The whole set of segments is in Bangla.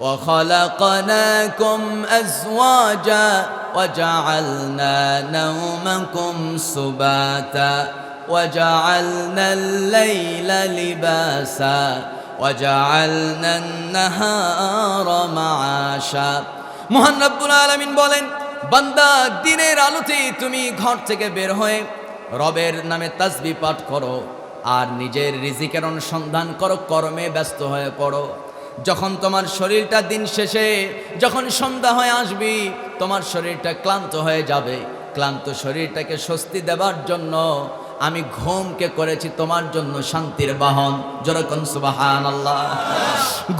وخلقناكم أزواجا وجعلنا نومكم سباتا وجعلنا الليل لباسا وجعلنا النهار معاشا মহান রব্বুল আলামিন বলেন, বান্দা দিনের আলোতে তুমি ঘর থেকে বের হয়ে রবের নামে তাসবিহ পাঠ করো আর নিজের রিজিকের অনুসন্ধান করো, কর্মে ব্যস্ত হয়ে পড়ো। যখন তোমার শরীরটা দিন শেষে যখন সন্ধ্যা হয়ে আসবি, তোমার শরীরটা ক্লান্ত হয়ে যাবে। ক্লান্ত শরীরটাকে স্বস্তি দেবার জন্য আমি ঘুমকে করেছি তোমার জন্য শান্তির বাহন। যেরকম সুবহানাল্লাহ।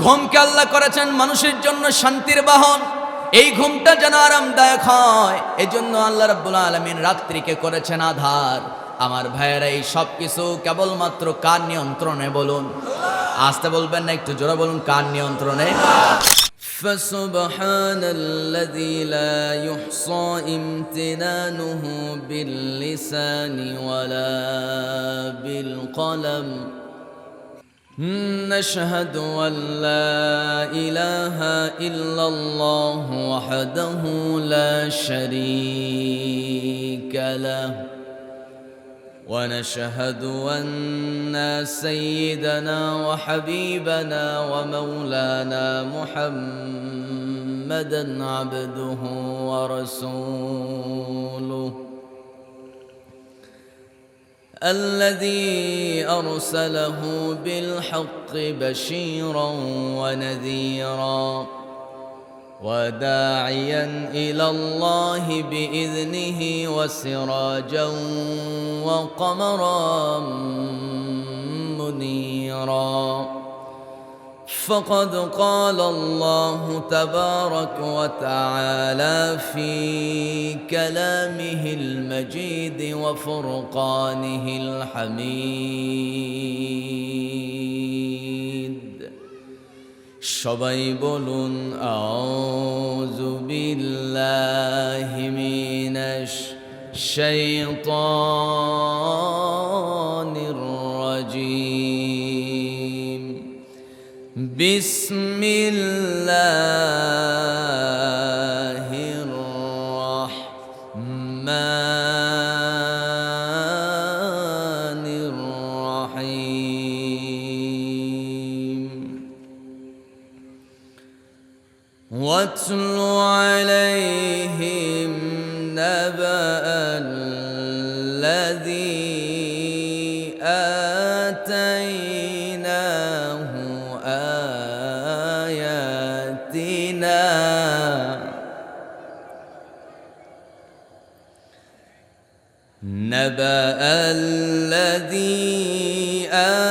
ঘুমকে আল্লাহ করেছেন মানুষের জন্য শান্তির বাহন। এই ঘুমটা যেন আরামদায়ক হয়, এজন্য আল্লাহ রাব্বুল আলামিন রাত্রিকে করেছেন আধার। আমার ভাইয়েরা, এই সব কিছু কেবলমাত্র কার নিয়ন্ত্রণে বলুন? আস্তে বলবেন না, একটু জোরে বলুন, কার নিয়ন্ত্রণে? فسبحان الذي لا يحصى امتنانه باللسان ولا بالقلم نشهد أن لا إله إلا الله وحده لا شريك له ونشهد أن سيدنا وحبيبنا ومولانا محمدا عبده ورسوله الذي أرسله بالحق بشيرا ونذيرا وداعيا إلى الله بإذنه وسراجا وقمرا منيرا فقد قال الله تبارك وتعالى في كلامه المجيد وفرقانه الحميد সবাই বলুন আউযু বিল্লাহি মিনাশ শাইতানির রাজীম বিসমিল্লাহির রাহমানির রাহিম واتل عليهم نبأ الذي آتيناه آياتنا نبأ الذي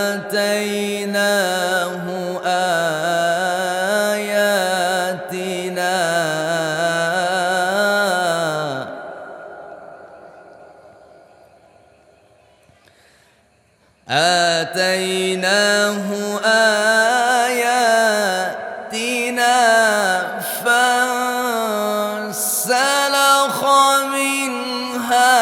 آتيناه آتيناه آياتنا فانسلخ منها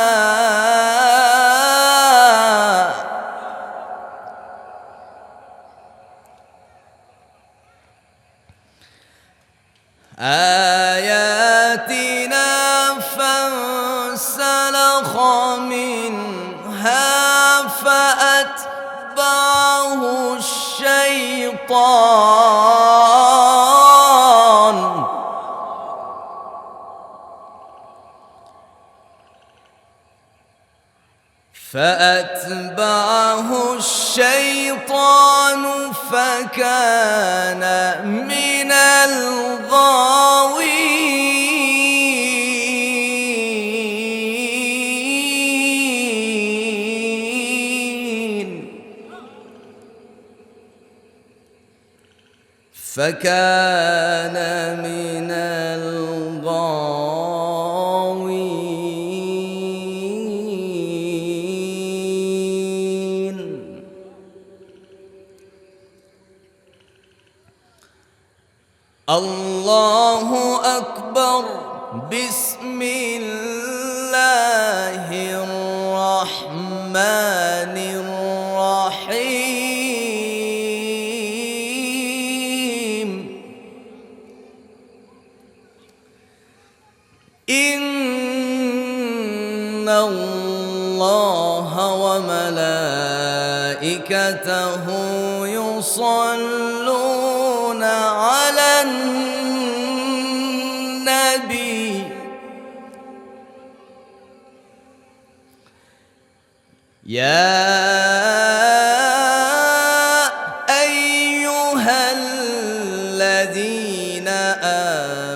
آياتنا فانسلخ منها فأتبعه الشيطان فكان من الغاوين فكان من الغاوين الله أكبر بسم الله الرحمن الرحيم الله وملائكته يصلون على النبي يا أيها الذين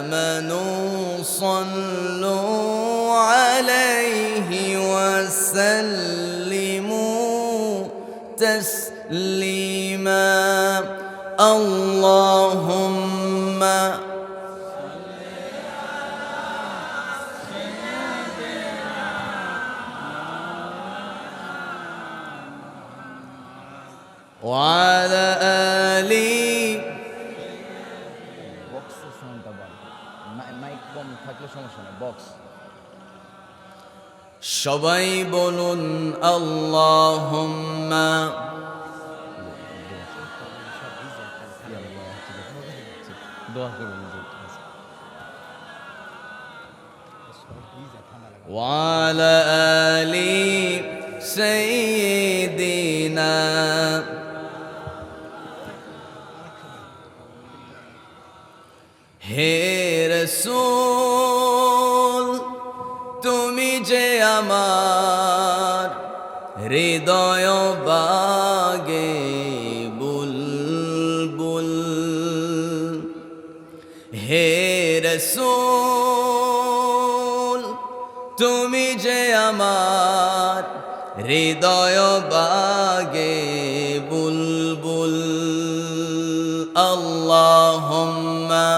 آمنوا صلوا عليه وسلموا تسليما اللهم وعلى آله সবাই বলুন আল্লাহুম্মা وعلى آل سيدنا হে রাসূল তুমি যে আমার হৃদয় বাগে বুলবুল হে রাসূল তুমি যে আমার হৃদয় বাগে বুলবুল আল্লাহুম্মা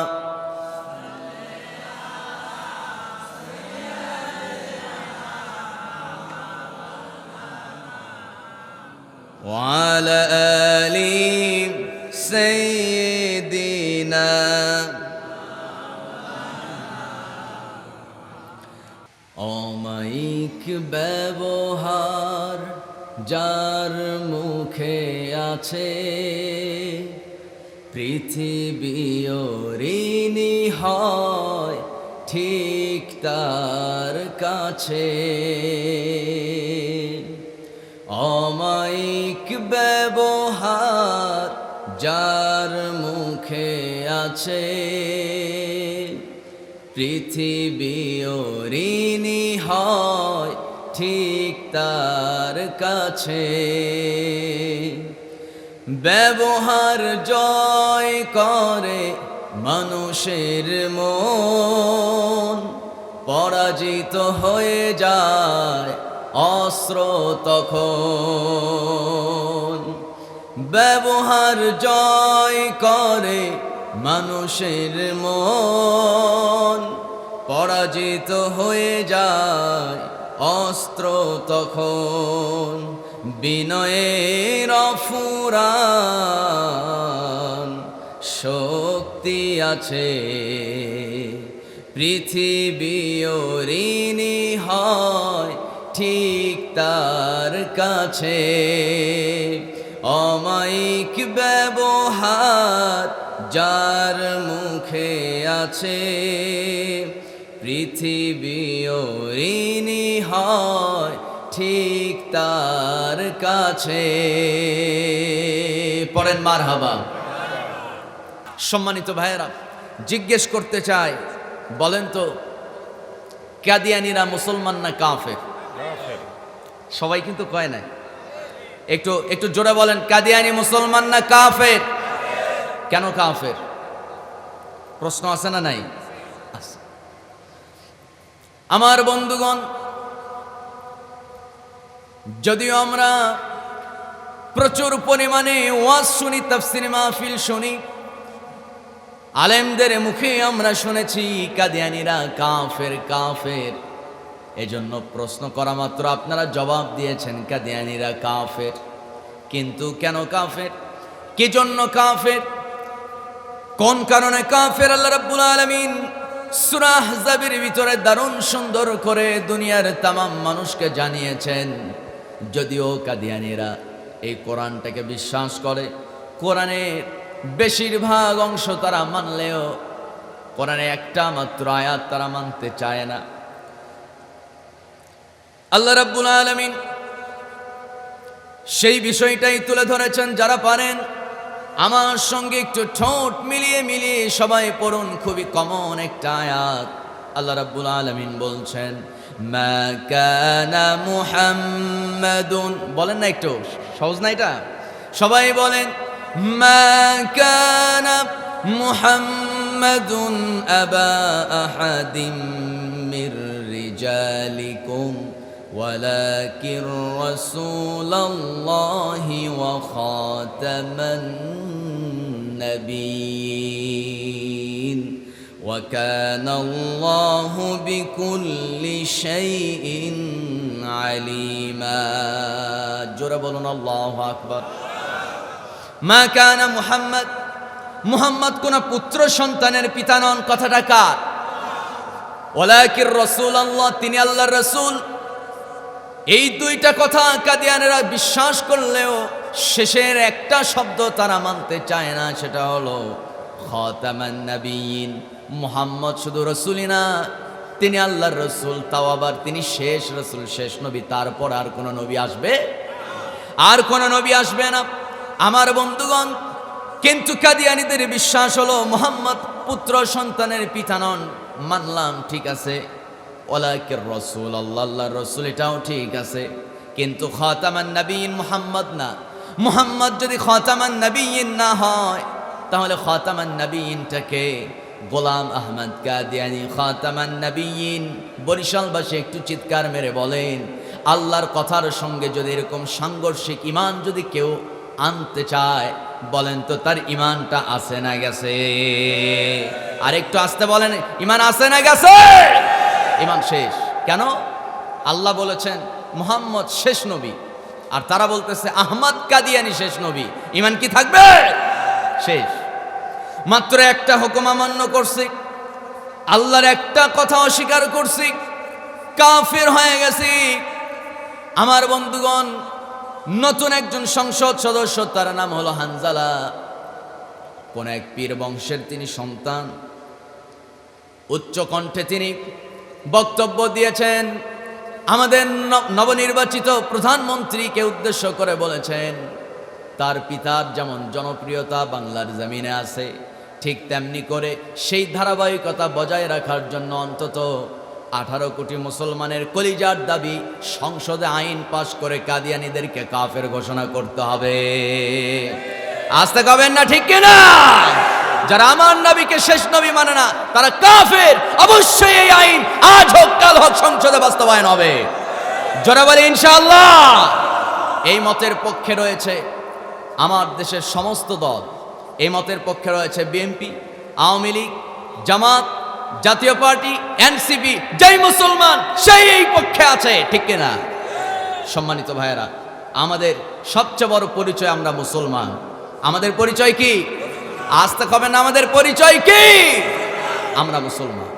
وعلى آل سيدنا অমায়িক ব্যবহার যার মুখে আছে পৃথিবী ঋণী হয় ঠিক তার কাছে অমায়িক ব্যবহার যার মুখে আছে পৃথিবী ঋণী হয় ঠিক তার কাছে ব্যবহার জয় করে মানুষের মন পরাজিত হয়ে যায় অস্ত্র তখন ব্যবহার জয় করে মানুষের মন পরাজিত হয়ে যায় অস্ত্র তখন বিনয়ের অফুরান শক্তি আছে পৃথিবী ঋণী হয় ঠিক তার কাছে অমায়িক ব্যবহার যার মুখে আছে পৃথিবী ঋণী হয় ঠিক তার কাছে পড়েন মারহাবা। সম্মানিত ভাইয়েরা, জিজ্ঞেস করতে চাই, বলেন তো কাদিয়ানীরা মুসলমান না কাফের? সবাই কিন্তু কয় না। একটু জোরে বলেন, কাদিয়ানী মুসলমান না কাফের? কেন কাফের? প্রশ্ন আছে না নাই? আছে। আমার বন্ধুগণ, যদিও আমরা প্রচুর পরিমাণে ওয়াজ শুনি, তাফসীর মাহফিল শুনি, আলেমদের মুখে আমরা শুনেছি কাদিয়ানীরা কাফের কাফের, এজন্য প্রশ্ন করা মাত্র আপনারা জবাব দিয়েছেন কাদিয়ানীরা কাফের। কিন্তু কেন কাফের? কি জন্য কাফের? কোন কারণে কাফের? আল্লাহ রাব্বুল আলামিন সূরা আহজাবের ভিতরে দারুণ সুন্দর করে দুনিয়ার তামাম মানুষকে জানিয়েছেন। যদিও কাদিয়ানীরা এই কোরআনটাকে বিশ্বাস করে, কোরআনের বেশিরভাগ অংশ তারা মানলেও কোরআনে একটা মাত্র আয়াত তারা মানতে চায় না। আল্লাহ রাব্বুল আলামিন সেই বিষয়টাই তুলে ধরেছেন। যারা পারেন আমার সঙ্গে একটু ঠোঁট মিলিয়ে মিলিয়ে সবাই পড়ুন, খুবই কমন একটা আয়াত। আল্লাহ রাব্বুল আলামিন বলছেন, মা কানা মুহাম্মাদুন, বলেন না একটু, সহজ না এটা? সবাই বলেন, মা কানা মুহাম্মাদুন আবা আহাদিম মির রিজালিকুম ওয়ালাকিন রাসূলুল্লাহি ওয়া খাতামান নাবিয়্যিন ওয়া কানা আল্লাহু বিকুল্লি শাইইন আলিমা। জোরে বলুন আল্লাহু আকবার। মা কানা মুহাম্মদ, মুহাম্মদ কোন পুত্র সন্তানের পিতা নন। কথাটা কার? ওয়ালাকিন রাসূলুল্লাহ, তিনি আল্লাহর রাসূল। এই দুইটা কথা কাদিয়ানেরা বিশ্বাস করলেও শেষের একটা শব্দ তারা মানতে চায় না, সেটা হলো খাতামান নাবিয়্যিন। মুহাম্মদ শুধু রাসূলই না, তিনি আল্লাহর রাসূল, তাও আবার তিনি শেষ রাসূল, শেষ নবী। তারপর আর কোন নবী আসবে? আর কোন নবী আসবে না আমার বন্ধুগণ। কিন্তু কাদিয়ানীদের বিশ্বাস হলো মুহাম্মদ পুত্র সন্তানের পিতা নন। মানলাম, ঠিক আছে, ওয়ালাকিন রাসূল, আল্লাহর রাসূল, এটাও ঠিক আছে, কিন্তু খাতামান নাবিয়্যিন মুহাম্মদ না। মুহাম্মদ যদি খাতামান নাবিয়্যিন না হয়, তাহলে খাতামান নাবিয়্যিনটাকে গোলাম আহমদ কাদিয়ানী খাতামান নাবিয়্যিন। বরিশালবাসী একটু চিৎকার মেরে বলেন, আল্লাহর কথার সঙ্গে যদি এরকম সাংঘর্ষিক ঈমান যদি কেউ আনতে চায়, বলেন তো তার ঈমানটা আছে না গেছে? আর একটু আসতে বলেন, ঈমান আছে না গেছে? ঈমান শেষ। কেন? আল্লাহ বলেছেন মুহাম্মদ শেষ নবী, আর তারা বলতেছে আহমদ কাদিয়ানী শেষ নবী। ঈমান কি থাকবে? শেষ। মাত্র একটা হুকুম অমান্য করছি, আল্লাহর একটা কথা অস্বীকার করছি, কাফের হয়ে গেছি। আমার বন্ধুগণ, নতুন একজন সংসদ সদস্য, তার নাম হলো হানজালা। কোন এক পীর বংশের তিনি সন্তান। উচ্চ কণ্ঠে তিনি বক্তব্য দিয়েছেন। আমাদের নবনির্বাচিত প্রধানমন্ত্রীকে উদ্দেশ্য করে বলেছেন, তার পিতার যেমন জনপ্রিয়তা বাংলার জমিনে আছে, ঠিক তেমনি করে সেই ধারাবাহিকতা বজায় রাখার জন্য অন্তত 18 কোটি মুসলমানের কলিজার দাবি, সংসদে আইন পাশ করে কাদিয়ানীদেরকে কাফের ঘোষণা করতে হবে। আসতে কবেন না, ঠিক কিনা? যারা আমার নবীকে শেষ নবী মানে না, তারা কাফের। অবশ্যই এই আইন আজ হোক কাল হোক সংসদে বাস্তবায়ন হবে। জোরে বলি ইনশাআল্লাহ। এই মতের পক্ষে রয়েছে আমার দেশের সমস্ত দল। এই মতের পক্ষে রয়েছে বিএনপি, আওয়ামী লীগ, জামাত, জাতীয় পার্টি, এনসিপি। যেই মুসলমান সেই এই পক্ষে আছে, ঠিক কিনা? সম্মানিত ভাইয়েরা, আমাদের সবচেয়ে বড় পরিচয় আমরা মুসলমান। আমাদের পরিচয় কি? আসতে হবে না, আমাদের পরিচয় কি? আমরা মুসলমান।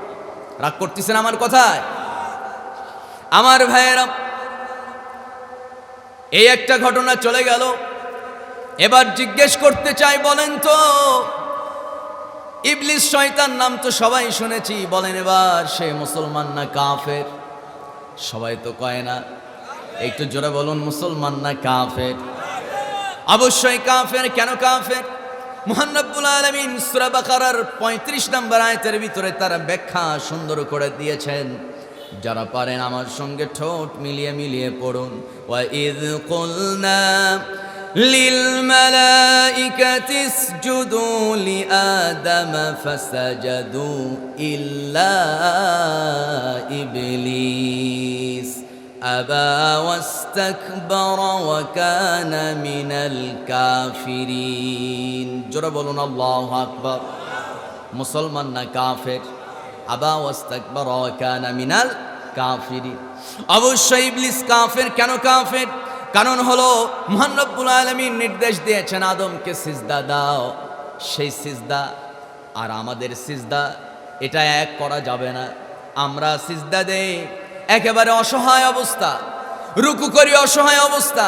রাগ করতেছেন আমার কথায়? আমার ভাইয়েরা, এই একটা ঘটনা চলে গেল। এবার জিজ্ঞেস করতে চাই, বলেন তো ইবলিস শয়তান নাম তো সবাই শুনেছি, বলেন এবার সে মুসলমান না কাফের? সবাই তো কয় না। একটু জোরে বলুন, মুসলমান না কাফের? অবশ্যই কাফের। কেন কাফের? মহান রব্বুল আলামিন সূরা বাকারার 35 নম্বর আয়াতের ভিতরে তার ব্যাখ্যা সুন্দর করে দিয়েছেন। যারা পারেন আমার সঙ্গে ঠোঁট মিলিয়ে মিলিয়ে পড়ুন। ওয়া ইয কুলনা লিল মালাইকাতি ইসজুদু লিআদামা ফাসাজাদু ইল্লা ইবলিস আবা ওয়াস্তাকবারা ওয়া কানা মিনাল কাফিরিন। জোরে বলুন আল্লাহু আকবার। মুসলমান না কাফের? আবা ওয়াস্তাকবারা ওয়া কানা মিনাল কাফিরিন। অবশ্যই ইবলিস কাফের। কেন কাফের? কারণ হলো মহান রব্বুল আলামিন নির্দেশ দিয়েছেন আদমকে সিজদা দাও। সেই সিজদা আর আমাদের সিজদা এটা এক করা যাবে না। আমরা সিজদা দেই একেবারে অসহায় অবস্থা, রুকু করি অসহায় অবস্থা।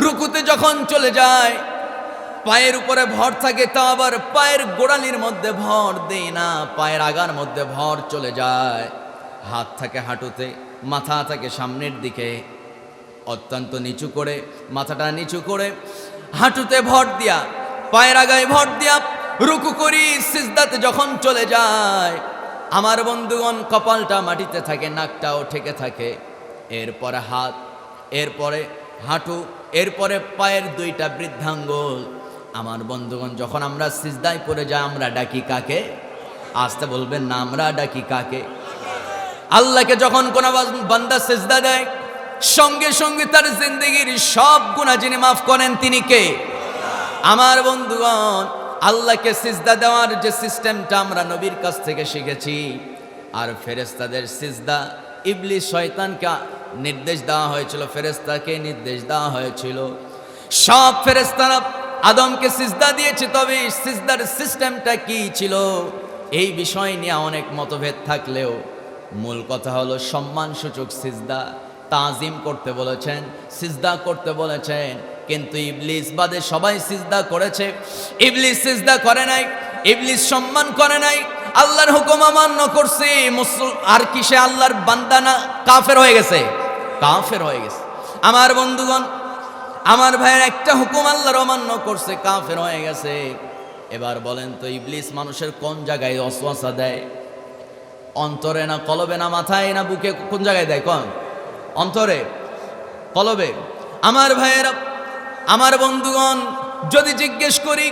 রুকুতে যখন চলে যায় পায়ের উপরে ভর থাকে, তা আবার পায়ের গোড়ালির মধ্যে ভর দেই না, পায়ের আগার মধ্যে ভর চলে যায়। হাত থাকে হাঁটুতে, মাথাটাকে সামনের দিকে অত্যন্ত নিচু করে, মাথাটা নিচু করে, হাঁটুতে ভর দিয়া, পায়ের আগায় ভর দিয়া রুকু করি, সিজদাতে যখন চলে যায় আমার বন্ধুগণ কপালটা মাটিতে থাকে, নাকটাও ঠেকে থাকে, এরপরে হাত, এরপরে হাঁটু, এরপরে পায়ের দুইটা বৃদ্ধাঙ্গুল। আমার বন্ধুগণ যখন আমরা সিজদায় পড়ে যাই আমরা ডাকি কাকে? আসতে বলবেন না, আমরা ডাকি কাকে? আল্লাহকে যখন কোন বান্দা সিজদা দেয় সঙ্গে সঙ্গে তার জিন্দেগির সব গুনাহ যিনি মাফ করেন তিনি কে? আমার বন্ধুগণ আল্লাহকে সিজদা দেওয়ার যে সিস্টেমটা আমরা নবীর কাছ থেকে শিখেছি, আর ফেরেশতাদের সিজদা ইবলিস শয়তানকে নির্দেশ দেওয়া হয়েছিল, ফেরেশতাকে নির্দেশ দেওয়া হয়েছিল। সব ফেরেশতারা আদমকে সিজদা দিয়েছে, তবে সিজদার সিস্টেমটা কি ছিল এই বিষয় নিয়ে অনেক মতভেদ থাকলেও মূল কথা হলো সম্মানসূচক সিজদা, তাজিম করতে বলেছেন, সিজদা করতে বলেছেন। কিন্তু ইবলিস বাদে সবাই সিজদা করেছে, ইবলিস সিজদা করে নাই, ইবলিস সম্মান করে নাই, আল্লাহর হুকুম অমান্য করছে। আর কি সে আল্লাহর বান্দা না? কাফের হয়ে গেছে, কাফের হয়ে গেছে। আমার বন্ধুগণ, আমার ভাইয়ের একটা হুকুম আল্লাহর অমান্য করছে, কাফের হয়ে গেছে। এবার বলেন তো ইবলিস মানুষের কোন জায়গায় ওয়াসওয়াসা দেয়? অন্তরে না কলবে না মাথায় না বুকে? কোন জায়গায় দেয়? কোন? অন্তরে, কলবে। আমার ভাইয়েরা, আমার বন্ধুগণ, যদি জিজ্ঞেস করি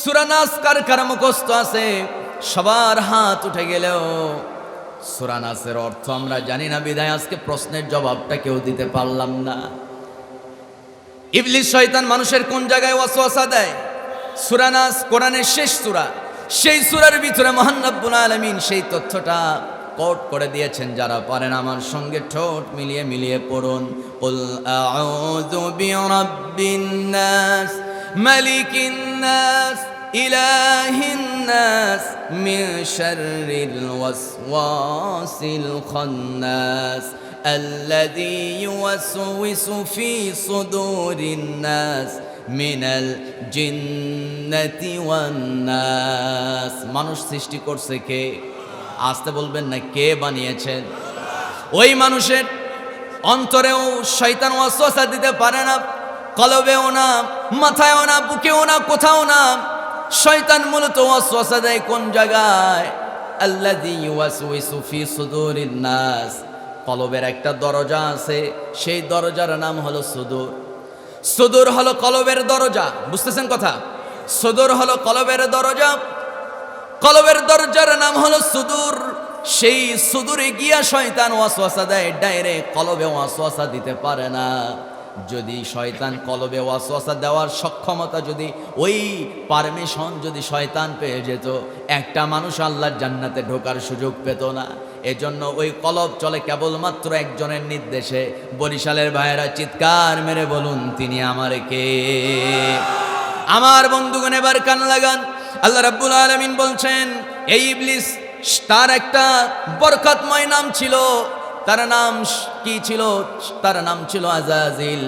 সূরা নাস কার কার মুখস্থ আছে, সবার হাত উঠে গেলেও সূরা নাসের অর্থ আমরা জানি না, বিধায় আজকে প্রশ্নের জবাবটা কেউ দিতে পারলাম না। ইবলিস শয়তান মানুষের কোন জায়গায় ওয়াসওয়াসা দেয়? সূরা নাস কোরআনের শেষ সূরা, সেই সূরার ভিতরে মহান রব্বুল আলামিন সেই তথ্যটা কোট করে দিয়েছেন। যারা পারেন আমার সঙ্গে ঠোঁট মিলিয়ে মিলিয়ে পড়ুন, কুল আউযু বিরাব্বিন নাস মালিকিন নাস ইলাহিন নাস মিন শাররিল ওয়াসওয়াসিল খান্নাস আল্লাযী ইউওয়াসওয়িসু ফি সুদুরিন নাস মিনাল জিন্নাতি ওয়ান নাস। মানুষ সৃষ্টি করছে কে? আসতে বলবেন না, কে বানিয়েছেন? ওই মানুষের অন্তরেও শয়তান ওয়াসওয়াসা দিতে পারে না, কলবেও না, মাথায়ও না, বুকেও না, কোথাও না। শয়তান মূলত ওয়াসওয়াসা দেয় কোন জায়গায়? আল্লাযী ইউওয়াসওয়িসু ফি সুদুরিন নাস। কলবের একটা দরজা আছে, সেই দরজার নাম হলো সুদূর। সুদূর হলো কলবের দরজা, বুঝতেছেন কথা? সুদূর হলো কলবের দরজা, কলবের দরজার নাম হলো সুদূর। সেই সুদূরে গিয়া শয়তান ওয়াসওয়াসা দেয়, ডাইরেক্ট কলবে ওয়াসওয়াসা দিতে পারে না। যদি শয়তান কলবে ওয়াসওয়াসা দেওয়ার সক্ষমতা, যদি ওই পারমিশন যদি শয়তান পেয়ে যেত, একটা মানুষ আল্লাহর জান্নাতে ঢোকার সুযোগ পেত না। এজন্য ওই কলব চলে কেবলমাত্র একজনের নির্দেশে। বরিশালের ভাইয়েরা চিৎকার মেরে বলুন, তিনি আমার কে? আমার বন্ধুগণ এবার কান লাগান, আল্লাহ রাব্বুল আলামিন বলছেন এই ইবলিস, তার একটা বরকতময় নাম ছিল। তার নাম কি ছিল? তার নাম ছিল আজাজিল।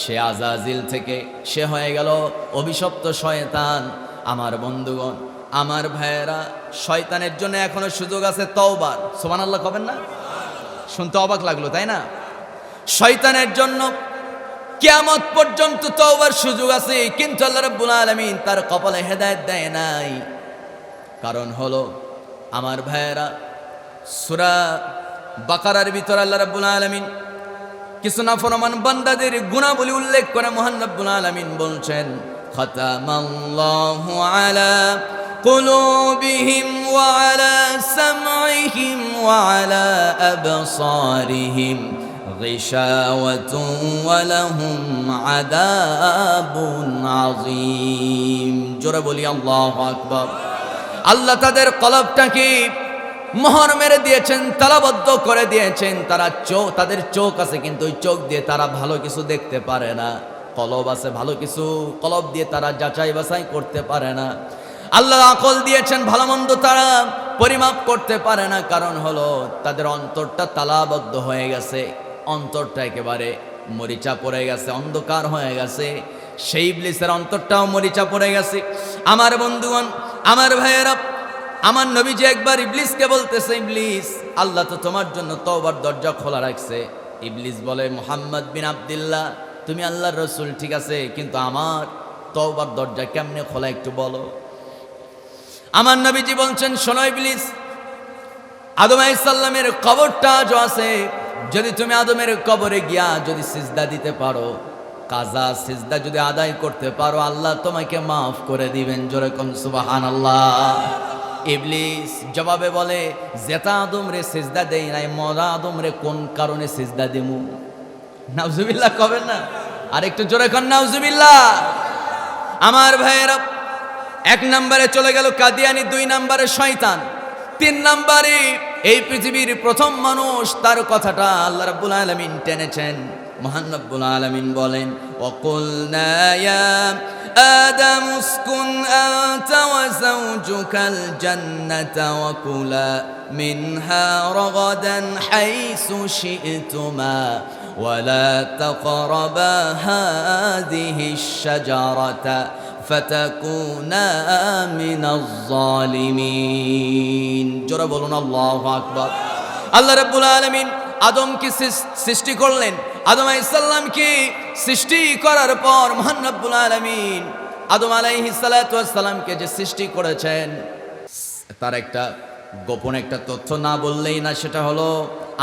সে আজাজিল থেকে সে হয়ে গেল অভিশপ্ত শয়তান। আমার বন্ধুগণ, আমার ভাইয়েরা, শয়তানের জন্য এখনো সুযোগ আছে তওবার। সুবহানাল্লাহ কবেন না? শুনতে অবাক লাগলো, তাই না? শয়তানের জন্য কিয়ামত পর্যন্ত তওবার সুযোগ আছে, কিন্তু আল্লাহ রাব্বুল আলামিন তার কপালে হেদায়েত দেয় নাই। কারণ হলো আমার ভাইয়েরা, সূরা বাকারার ভিতর আল্লাহ রাব্বুল আলামিন কিছু নাফরমান বান্দাদের গুনাহবলী উল্লেখ করে মহান রাব্বুল আলামিন বলছেন, খাতামাল্লাহু আলা কুলুবিহিম ওয়া আলা সামঈহিম ওয়া আলা আবসারিহিম গিশাওয়াতুন ওয়া লাহুম আযাবুন আযীম। জোরে বলি আল্লাহু আকবার। আল্লাহ তাদের কলবটাকে মোহর মেরে দিয়েছেন, তালাবদ্ধ করে দিয়েছেন। তাদের চোখ আছে, কিন্তু ওই চোখ দিয়ে তারা ভালো কিছু দেখতে পারে না। কলব আছে ভালো কিছু, কলব দিয়ে তারা যাচাই বাছাই করতে পারে না। আল্লাহ আকল দিয়েছেন, ভালো মন্দ তারা পরিমাপ করতে পারে না। কারণ হলো তাদের অন্তরটা তালাবদ্ধ হয়ে গেছে, অন্তরটা একেবারে মরিচা পড়ে গেছে, অন্ধকার হয়ে গেছে। সেই ইবলিসের অন্তরটাও মরিচা পড়ে গেছে। আমার বন্ধুগণ, আমার ভাইয়েরা, আমার নবীজি একবার ইবলিসকে বলতেছে, ইবলিস, আল্লাহ তো তোমার জন্য তওবার দরজা খোলা রাখছে। ইবলিস বলে, মুহাম্মদ বিন আব্দুল্লাহ, তুমি আল্লাহর রাসূল ঠিক আছে, কিন্তু আমার তওবার দরজা কেমনে খোলা একটু বলো। আমার নবীজি বলছেন, শোনো ইবলিস, আদম আলাইহিস সালামের কবরটা আজও আছে। যদি তুমি আদমের কবরে গিয়া যদি সিজদা দিতে পারো, কাজা সিজদা যদি আদায় করতে পারো, আল্লাহ তোমাকে মাফ করে দিবেন। জোরে কোন সুবহানাল্লাহ। ইবলিস জবাবে বলে, জেতা আদম রে সিজদা দেই নাই, মরা আদম রে কোন কারণে সিজদা দেমু? নাউজুবিল্লাহ কবেন না? আর একটু জোরে কোন নাউজুবিল্লাহ। আমার ভাইয়েরা, এক নম্বরে চলে গেল কাদিয়ানি, 2 নম্বরে শয়তান, 3 নম্বরে এই পৃথিবীর প্রথম মানুষ, তার কথাটা আল্লাহ রাব্বুল আলামিন টেনেছেন। মহান রব্বুল আলামিন বলেন, ওয়াকুলনা ইয়া আদম উসকুন আনতা ওয়া যাওজুকাল জান্নাতা ওয়া কুলা মিনহা রাগাদান হাইসু শি'তুমা ওয়া লা তাকরাবা হাযিহিশ শাজারাতা ফাতাকুনা মিনাজ জালিমিন। জোরে বলুন আল্লাহু আকবার। আল্লাহ রাব্বুল আলামিন আদমকে সৃষ্টি করলেন। আদম আলাইহিস সালামকে সৃষ্টি করার পর মহান রব্বুল আলামিন আদম আলাইহিস সালাতু ওয়াস সালামকে যে সৃষ্টি করেছেন, তার একটা গোপন একটা তথ্য না বললেই না, সেটা হলো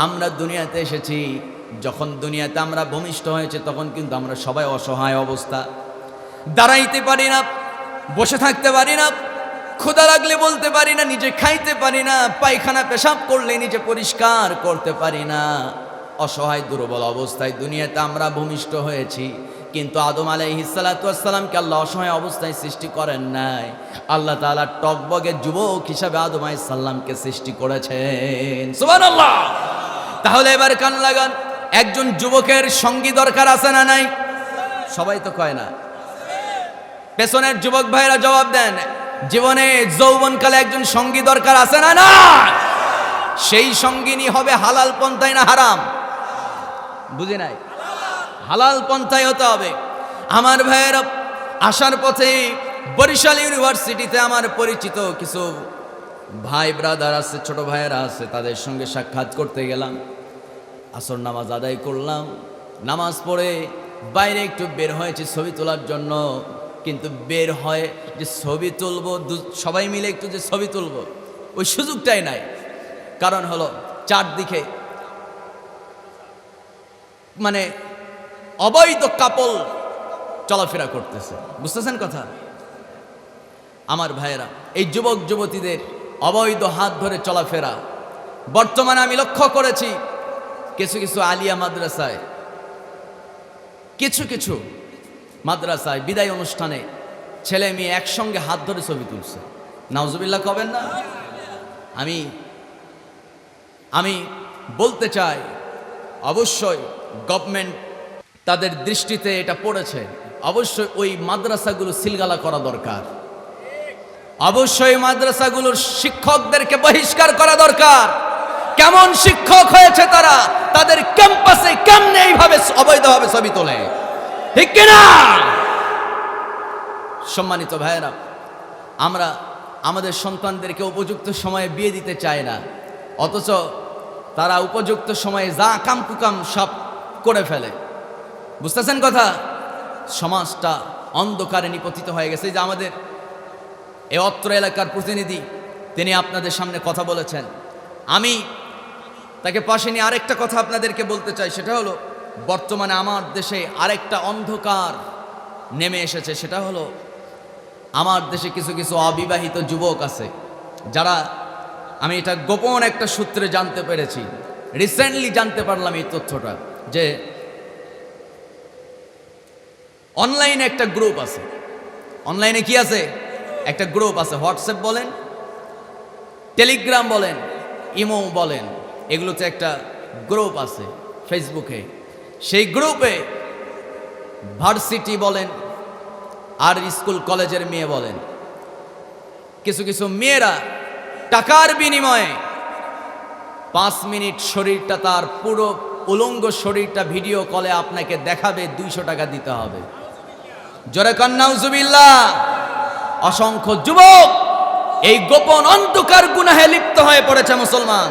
আমরা দুনিয়াতে এসেছি, যখন দুনিয়াতে আমরা ভূমিষ্ঠ হয়েছে তখন কিন্তু আমরা সবাই অসহায় অবস্থা, দাঁড়াইতে পারি না, বসে থাকতে পারি না, ক্ষুধা লাগলে বলতে পারি না, নিজে খাইতে পারি না, পায়খানা পেশাব করলে নিজে পরিষ্কার করতে পারি না, অসহায় দুর্বল অবস্থায় দুনিয়াতে আমরা ভূমিষ্ঠ হয়েছি। কিন্তু আদম আলাইহিস সালাতু ওয়াস সালামকে আল্লাহ অসহায় অবস্থায় সৃষ্টি করেন নাই। আল্লাহ তাআলা টকবগে যুবক হিসাবে আদম আলাইহিস সালামকে সৃষ্টি করেছেন। সুবহানাল্লাহ। তাহলে এবার কান লাগান, একজন যুবকের সঙ্গী দরকার আছে না নাই? সবাই তো কয় না। পেছনের যুবক ভাইরা জবাব দেন, জীবনে যৌবনকালে একজন সঙ্গী দরকার আছে না না? সেই সঙ্গিনী হবে হালাল পন্থায় না হারাম? বুঝি নাই। হালাল পন্থায় হতে হবে। আমার ভাইয়েরা, আসার পথে বরিশাল ইউনিভার্সিটিতে আমার পরিচিত কিছু ভাই ব্রাদার আছে, ছোট ভাইয়েরা আছে, তাদের সঙ্গে সাক্ষাৎ করতে গেলাম। আসর নামাজ আদায় করলাম, নামাজ পড়ে বাইরে একটু বের হয়েছি ছবি তোলার জন্য। কিন্তু বের হয় যে ছবি তুলবো, সবাই মিলে একটু যে ছবি তুলবো, ওই সুযোগটাই নাই। কারণ হলো চারদিকে মানে অবৈধ কাপল চলাফেরা করতেছে। বুঝতেছেন কথা? আমার ভাইয়েরা, এই যুবক যুবতীদের অবৈধ হাত ধরে চলাফেরা বর্তমানে আমি লক্ষ্য করেছি কিছু কিছু আলিয়া মাদ্রাসায়, কিছু কিছু মাদ্রাসায় বিদায় অনুষ্ঠানে ছেলে মেয়ে একসঙ্গে হাত ধরে ছবি তুলছে। নাউজুবিল্লাহ কবেন না? আমি বলতে চাই, অবশ্যই গভর্নমেন্ট তাদের দৃষ্টিতে এটা পড়েছে, অবশ্যই ওই মাদ্রাসাগুলো সিলগালা করা দরকার। অবশ্যই মাদ্রাসাগুলোর শিক্ষকদেরকে বহিষ্কার করা দরকার। কেমন শিক্ষক হয়েছে তারা, তাদের ক্যাম্পাসে কেমনে এইভাবে অবৈধভাবে ছবি তোলে, ঠিক কিনা? সম্মানিত ভাইয়েরা, আমরা আমাদের সন্তানদেরকে উপযুক্ত সময়ে বিয়ে দিতে চাই না, অথচ তারা উপযুক্ত সময়ে যা কাম কুকাম সব করে ফেলে। বুঝতেছেন কথা? সমাজটা অন্ধকারে নিপতিত হয়ে গেছে। যে আমাদের এ অত্র এলাকার প্রতিনিধি, তিনি আপনাদের সামনে কথা বলেছেন, আমি তাকে পাশে নিয়ে আরেকটা কথা আপনাদেরকে বলতে চাই। সেটা হলো, বর্তমানে আমার দেশে আরেকটা অন্ধকার নেমে এসেছে। সেটা হলো, আমার দেশে কিছু কিছু অবিবাহিত যুবক আছে যারা, আমি এটা গোপন একটা সূত্রে জানতে পেরেছি, রিসেন্টলি জানতে পারলাম এই তথ্যটা, যে অনলাইনে একটা গ্রুপ আছে। অনলাইনে কি আছে? একটা গ্রুপ আছে। হোয়াটসঅ্যাপ বলেন, টেলিগ্রাম বলেন, ইমো বলেন, এগুলোতে একটা গ্রুপ আছে ফেসবুকে। সেই গ্রুপে ভার্সিটি বলেন আর স্কুল কলেজের মেয়ে বলেন, কিছু কিছু মেয়েরা টাকার বিনিময়ে 5 মিনিট শরীরটা, তার পুরো উলঙ্গ শরীরটা ভিডিও কলে আপনাকে দেখাবে, 200 টাকা দিতে হবে। জোরে কন নাউজুবিল্লাহ। অসংখ্য যুবক এই গোপন অন্ধকার গুনাহে লিপ্ত হয়ে পড়েছে মুসলমান।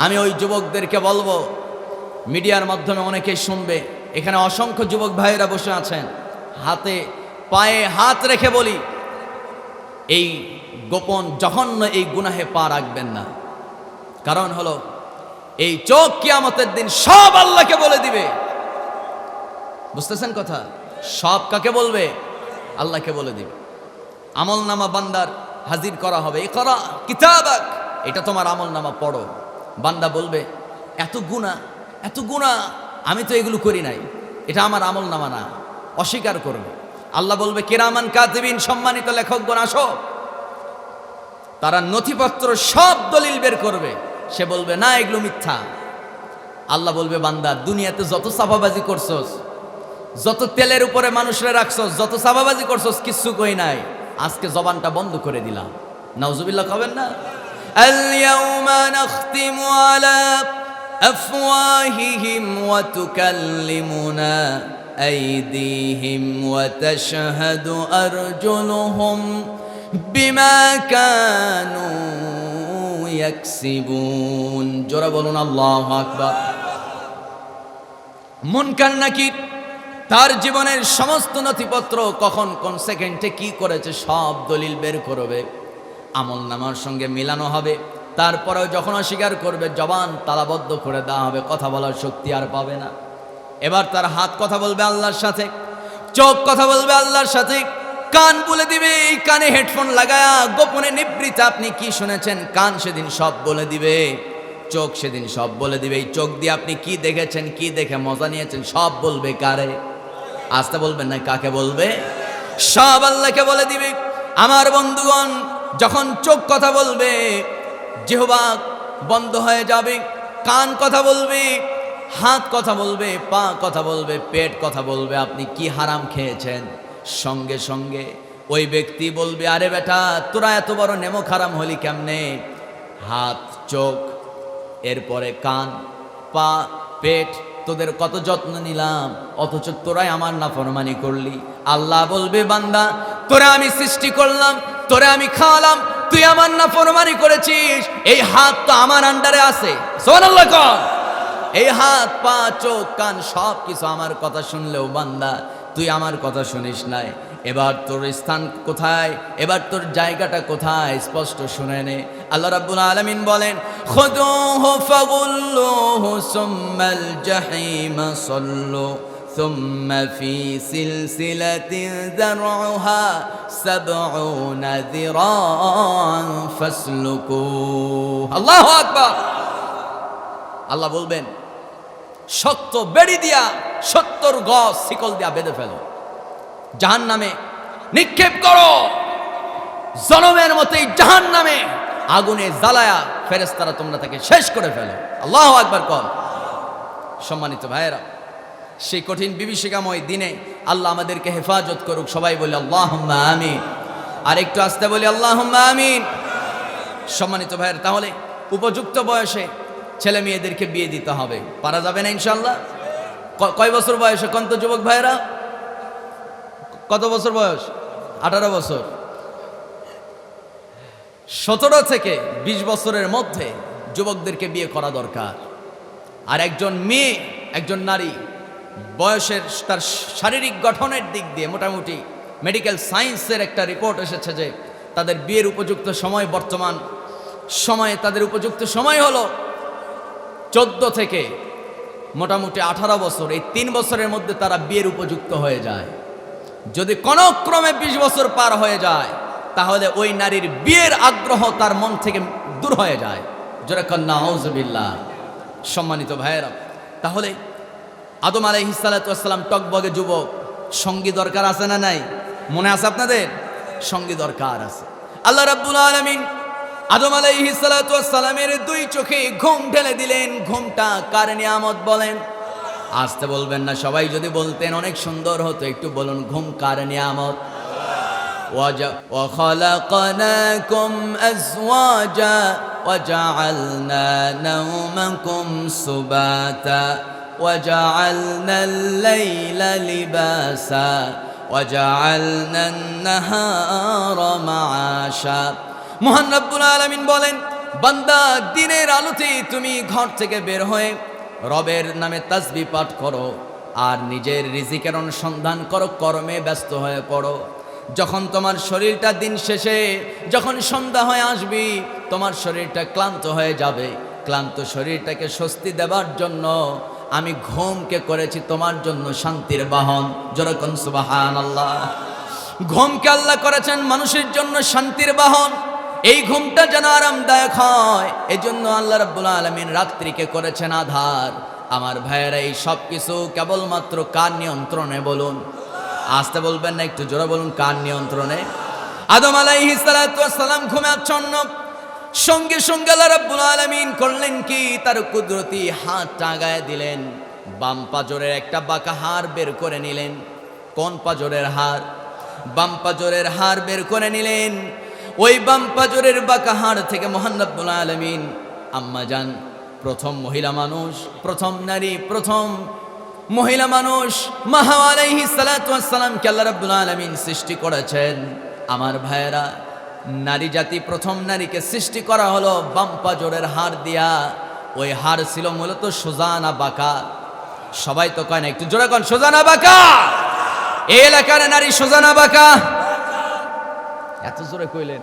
আমি ওই যুবকদেরকে বলবো, মিডিয়ার মাধ্যমে অনেকেই শুনবে, এখানে অসংখ্য যুবক ভাইয়েরা বসে আছেন, হাতে পায়ে হাত রেখে বলি, এই গোপন জঘন্য এই গুনাহে পা রাখবেন না। কারণ হলো এই চোখ কিয়ামতের দিন সব আল্লাহকে বলে দিবে। বুঝতেছেন কথা? সব কাকে বলবে? আল্লাহকে বলে দিবে। আমল নামা বান্দার হাজির করা হবে, ইকরা কিতাবাক, এটা তোমার আমল নামা পড়ো। বান্দা বলবে এত গুনাহ, আমি তো এগুলো করি নাই, এটা আমার আমল নামা না, অস্বীকার করবে। আল্লাহ বলবে কিরামান কাতিবিন, সম্মানিত লেখকগণ আসো। তারা নথিপত্র সব দলিল বের করবে। সে বলবে না, এগুলো মিথ্যা। আল্লাহ বলবে বান্দা, দুনিয়াতে যত সাফাবাজি করছস, যত তেলের উপরে মানুষরা রাখছস, যত সাফাবাজি করছস, কিচ্ছু কই নাই, আজকে জবানটা বন্ধ করে দিলাম। নাউজুবিল্লাহ খাবেন না? আল ইয়াউমা নাখতিমু আলা আফওয়াহিহিম ওয়া তুকাল্লিমুনা আইদিহিম ওয়া তাশহাদু আরজুলুহুম বিমা কানু ইয়াকসিবুন। জোরে বলুন আল্লাহু আকবার। মুনকার নাকির তার জীবনের সমস্ত নথিপত্র, কখন কোন সেকেন্ডে কি করেছে সব দলিল বের করবে, আমল নামার সঙ্গে মিলানো হবে। তারপরেও যখন অস্বীকার করবে, জবান তালাবদ্ধ করে দেওয়া হবে, কথা বলার শক্তি আর পাবে না। এবার তার হাত কথা বলবে আল্লাহর সাথে, চোখ কথা বলবে আল্লাহর সাথে, কান বলে দিবে, এই কানে হেডফোন লাগায়া গোপনে নিবৃত্তে আপনি কি শুনেছেন, কান সেদিন সব বলে দিবে। চোখ সেদিন সব বলে দিবে, এই চোখ দিয়ে আপনি কি দেখেছেন, কি দেখে মজা নিয়েছেন, সব বলবে। কারে? আসতে বলবেন না, কাকে বলবে? সব আল্লাহকে বলে দিবে। আমার বন্ধুগণ, যখন চোখ কথা বলবে, জিহ্বা বন্ধ হয়ে যাবে, কান কথা বলবে, হাত কথা বলবে, পা কথা বলবে, পেট কথা বলবে, আপনি কি হারাম খেয়েছেন। সঙ্গে সঙ্গে ওই ব্যক্তি বলবে, আরে বেটা, তোরা এত বড় নেমক হারাম হলি কেমনে? হাত, চোখ, এরপরে কান, পা, পেট, তোদের কত যত্ন নিলাম, অথচ তোরাই আমার নাফরমানি করলি। আল্লাহ বলবে, বান্দা, তোরা আমি সৃষ্টি করলাম, তোরা আমি খাওয়ালাম, তুই আমার নাফরমানি করেছিস। এই হাত তো আমার আন্ডারে আছে, সুবহানাল্লাহ কর। এই হাত, পা, চোখ, কান সব কিছু আমার কথা শুনলেও বান্দা তুই আমার কথা শুনিস নাই। এবার তোর স্থান কোথায়, এবার তোর জায়গাটা কোথায়, স্পষ্ট শুনে নে। আল্লাহ রাব্বুল আলামিন বলেন, খুযুহু ফাগুল্লুহু সুম্মাল জাহিমা সাল্লু সুম্মা ফি সিলসিলাতিন যারউহা সাবউনা যিরান ফাসলুকু। আল্লাহু আকবার। আল্লাহ বলবেন, শক্ত বেড়ি দিয়া 70 গজ শিকল দিয়া বেঁধে ফেলো, জাহান্নামে নিক্ষেপ করো, জনমের মতোই জাহান্নামে আগুনে জ্বালায়া ফেরেশতারা তোমরা তাকে শেষ করে ফেলো। আল্লাহু আকবার কর। সম্মানিত ভাইয়েরা, সেই কঠিন বিভীষিকাময় দিনে আল্লাহ আমাদেরকে হেফাজত করুক। সবাই বলি আল্লাহুম্মা আমিন। আর একটু আসতে বলি আল্লাহুম্মা আমিন। সম্মানিত ভাইয়েরা, তাহলে উপযুক্ত বয়সে ছেলে মেয়েদেরকে বিয়ে দিতে হবে। পারা যাবে না ইনশাআল্লাহ? কয় বছর বয়সে কোন তো যুবক ভাইয়েরা? কত বছর বয়স? 18 বছর। 17 থেকে 20 বছরের মধ্যে যুবকদেরকে বিয়ে করা দরকার। আর একজন মেয়ে, একজন নারী বয়সের, তার শারীরিক গঠনের দিক দিয়ে মোটামুটি মেডিকেল সায়েন্সের একটা রিপোর্ট এসেছে যে তাদের বিয়ের উপযুক্ত সময়, বর্তমান সময়ে তাদের উপযুক্ত সময় হলো 14 থেকে মোটামুটি 18 বছর। এই 3 বছরের মধ্যে তারা বিয়ের উপযুক্ত হয়ে যায়। যদি কোনো ক্রমে 20 বছর পার হয়ে যায়, তাহলে ওই নারীর বিয়ের আগ্রহ তার মন থেকে দূর হয়ে যায়। জোরে কন্যা আউযুবিল্লাহ। সম্মানিত ভাইয়েরা, তাহলে আদম আলাইহিস সালাতু ওয়াস সালাম টকবগে যুবক, সঙ্গী দরকার আছে না নাই? মনে আছে আপনাদের? সঙ্গী দরকার আছে। আল্লাহ রাব্বুল আলামিন আদম আলাইহিস সালাতু ওয়াস সালামের 2 চোখে ঘুম ঢেলে দিলেন। ঘুমটা কার নিয়ামত বলেন? আসতে বলবেন না, সবাই যদি বলতেন অনেক সুন্দর হতো। একটু বলুন, ঘুম কার নিয়ামত? وَخَلَقْنَاكُمْ أَزْوَاجًا وَجَعَلْنَا نَوْمَكُمْ سُبَاتًا وَجَعَلْنَا اللَّيْلَ لِبَاسًا وَجَعَلْنَا النَّهَارَ مَعَاشًا মহান রব্বুল আলামিন বলেন, বান্দা দিনের আলোতে তুমি ঘর থেকে বের হয়ে রবের নামে তাসবিহ পাঠ করো আর নিজের রিজিকের অনুসন্ধান করো, কর্মে ব্যস্ত হয়ে পড়ো। যখন তোমার শরীরটা দিন শেষে যখন সন্ধ্যা হয়ে আসবি, তোমার শরীরটা ক্লান্ত হয়ে যাবে, ক্লান্ত শরীরটাকে স্বস্তি দেবার জন্য আমি ঘুমকে করেছি তোমার জন্য শান্তির বাহন। যেরকম সুবহানাল্লাহ। ঘুমকে আল্লাহ করেছেন মানুষের জন্য শান্তির বাহন। এই ঘুমটা যেন আরামদায়ক হয়, এই জন্য আল্লাহ রাব্বুল আলামিন রাত্রিকে করেছেন আধার। আমার ভাইয়েরা, এই সব কিছু কেবলমাত্র কার নিয়ন্ত্রণে বলুন? আসতে বলবেন না, একটু জোরে বলুন, কার নিয়ন্ত্রণে? আদম আলাইহিস সালাতু ওয়াস সালাম ঘুমে আচ্ছন্ন, সঙ্গে সঙ্গে আল্লাহ রাব্বুল আলামিন করলেন কি, তার কুদরতি হাত টাগায় দিলেন, বাম পাজরের একটা বাঁকা হাড় বের করে নিলেন। কোন পাজরের হাড়? বাম পাজরের হাড় বের করে নিলেন। ওই বাম পাজরের বাঁকা হাড় থেকে মহান রব্বুল আলামিন আম্মা জান, প্রথম মহিলা মানুষ, প্রথম নারী, প্রথম মহিলা মানুষ মা হাওয়া আলাইহিস সালাতু ওয়াস সালামকে আল্লাহ রাব্বুল আলামিন সৃষ্টি করেছেন। আমার ভাইয়েরা, নারী জাতি প্রথম নারীকে সৃষ্টি করা হলো বাম পাজরের হাড় দিয়া। ওই হাড় ছিল মূলত সোজা না বাঁকা? সবাই তো কয় না, একটু জোরে কন, সোজা না বাঁকা? এই এলাকার নারী সোজা না বাঁকা? এত জোরে কইলেন,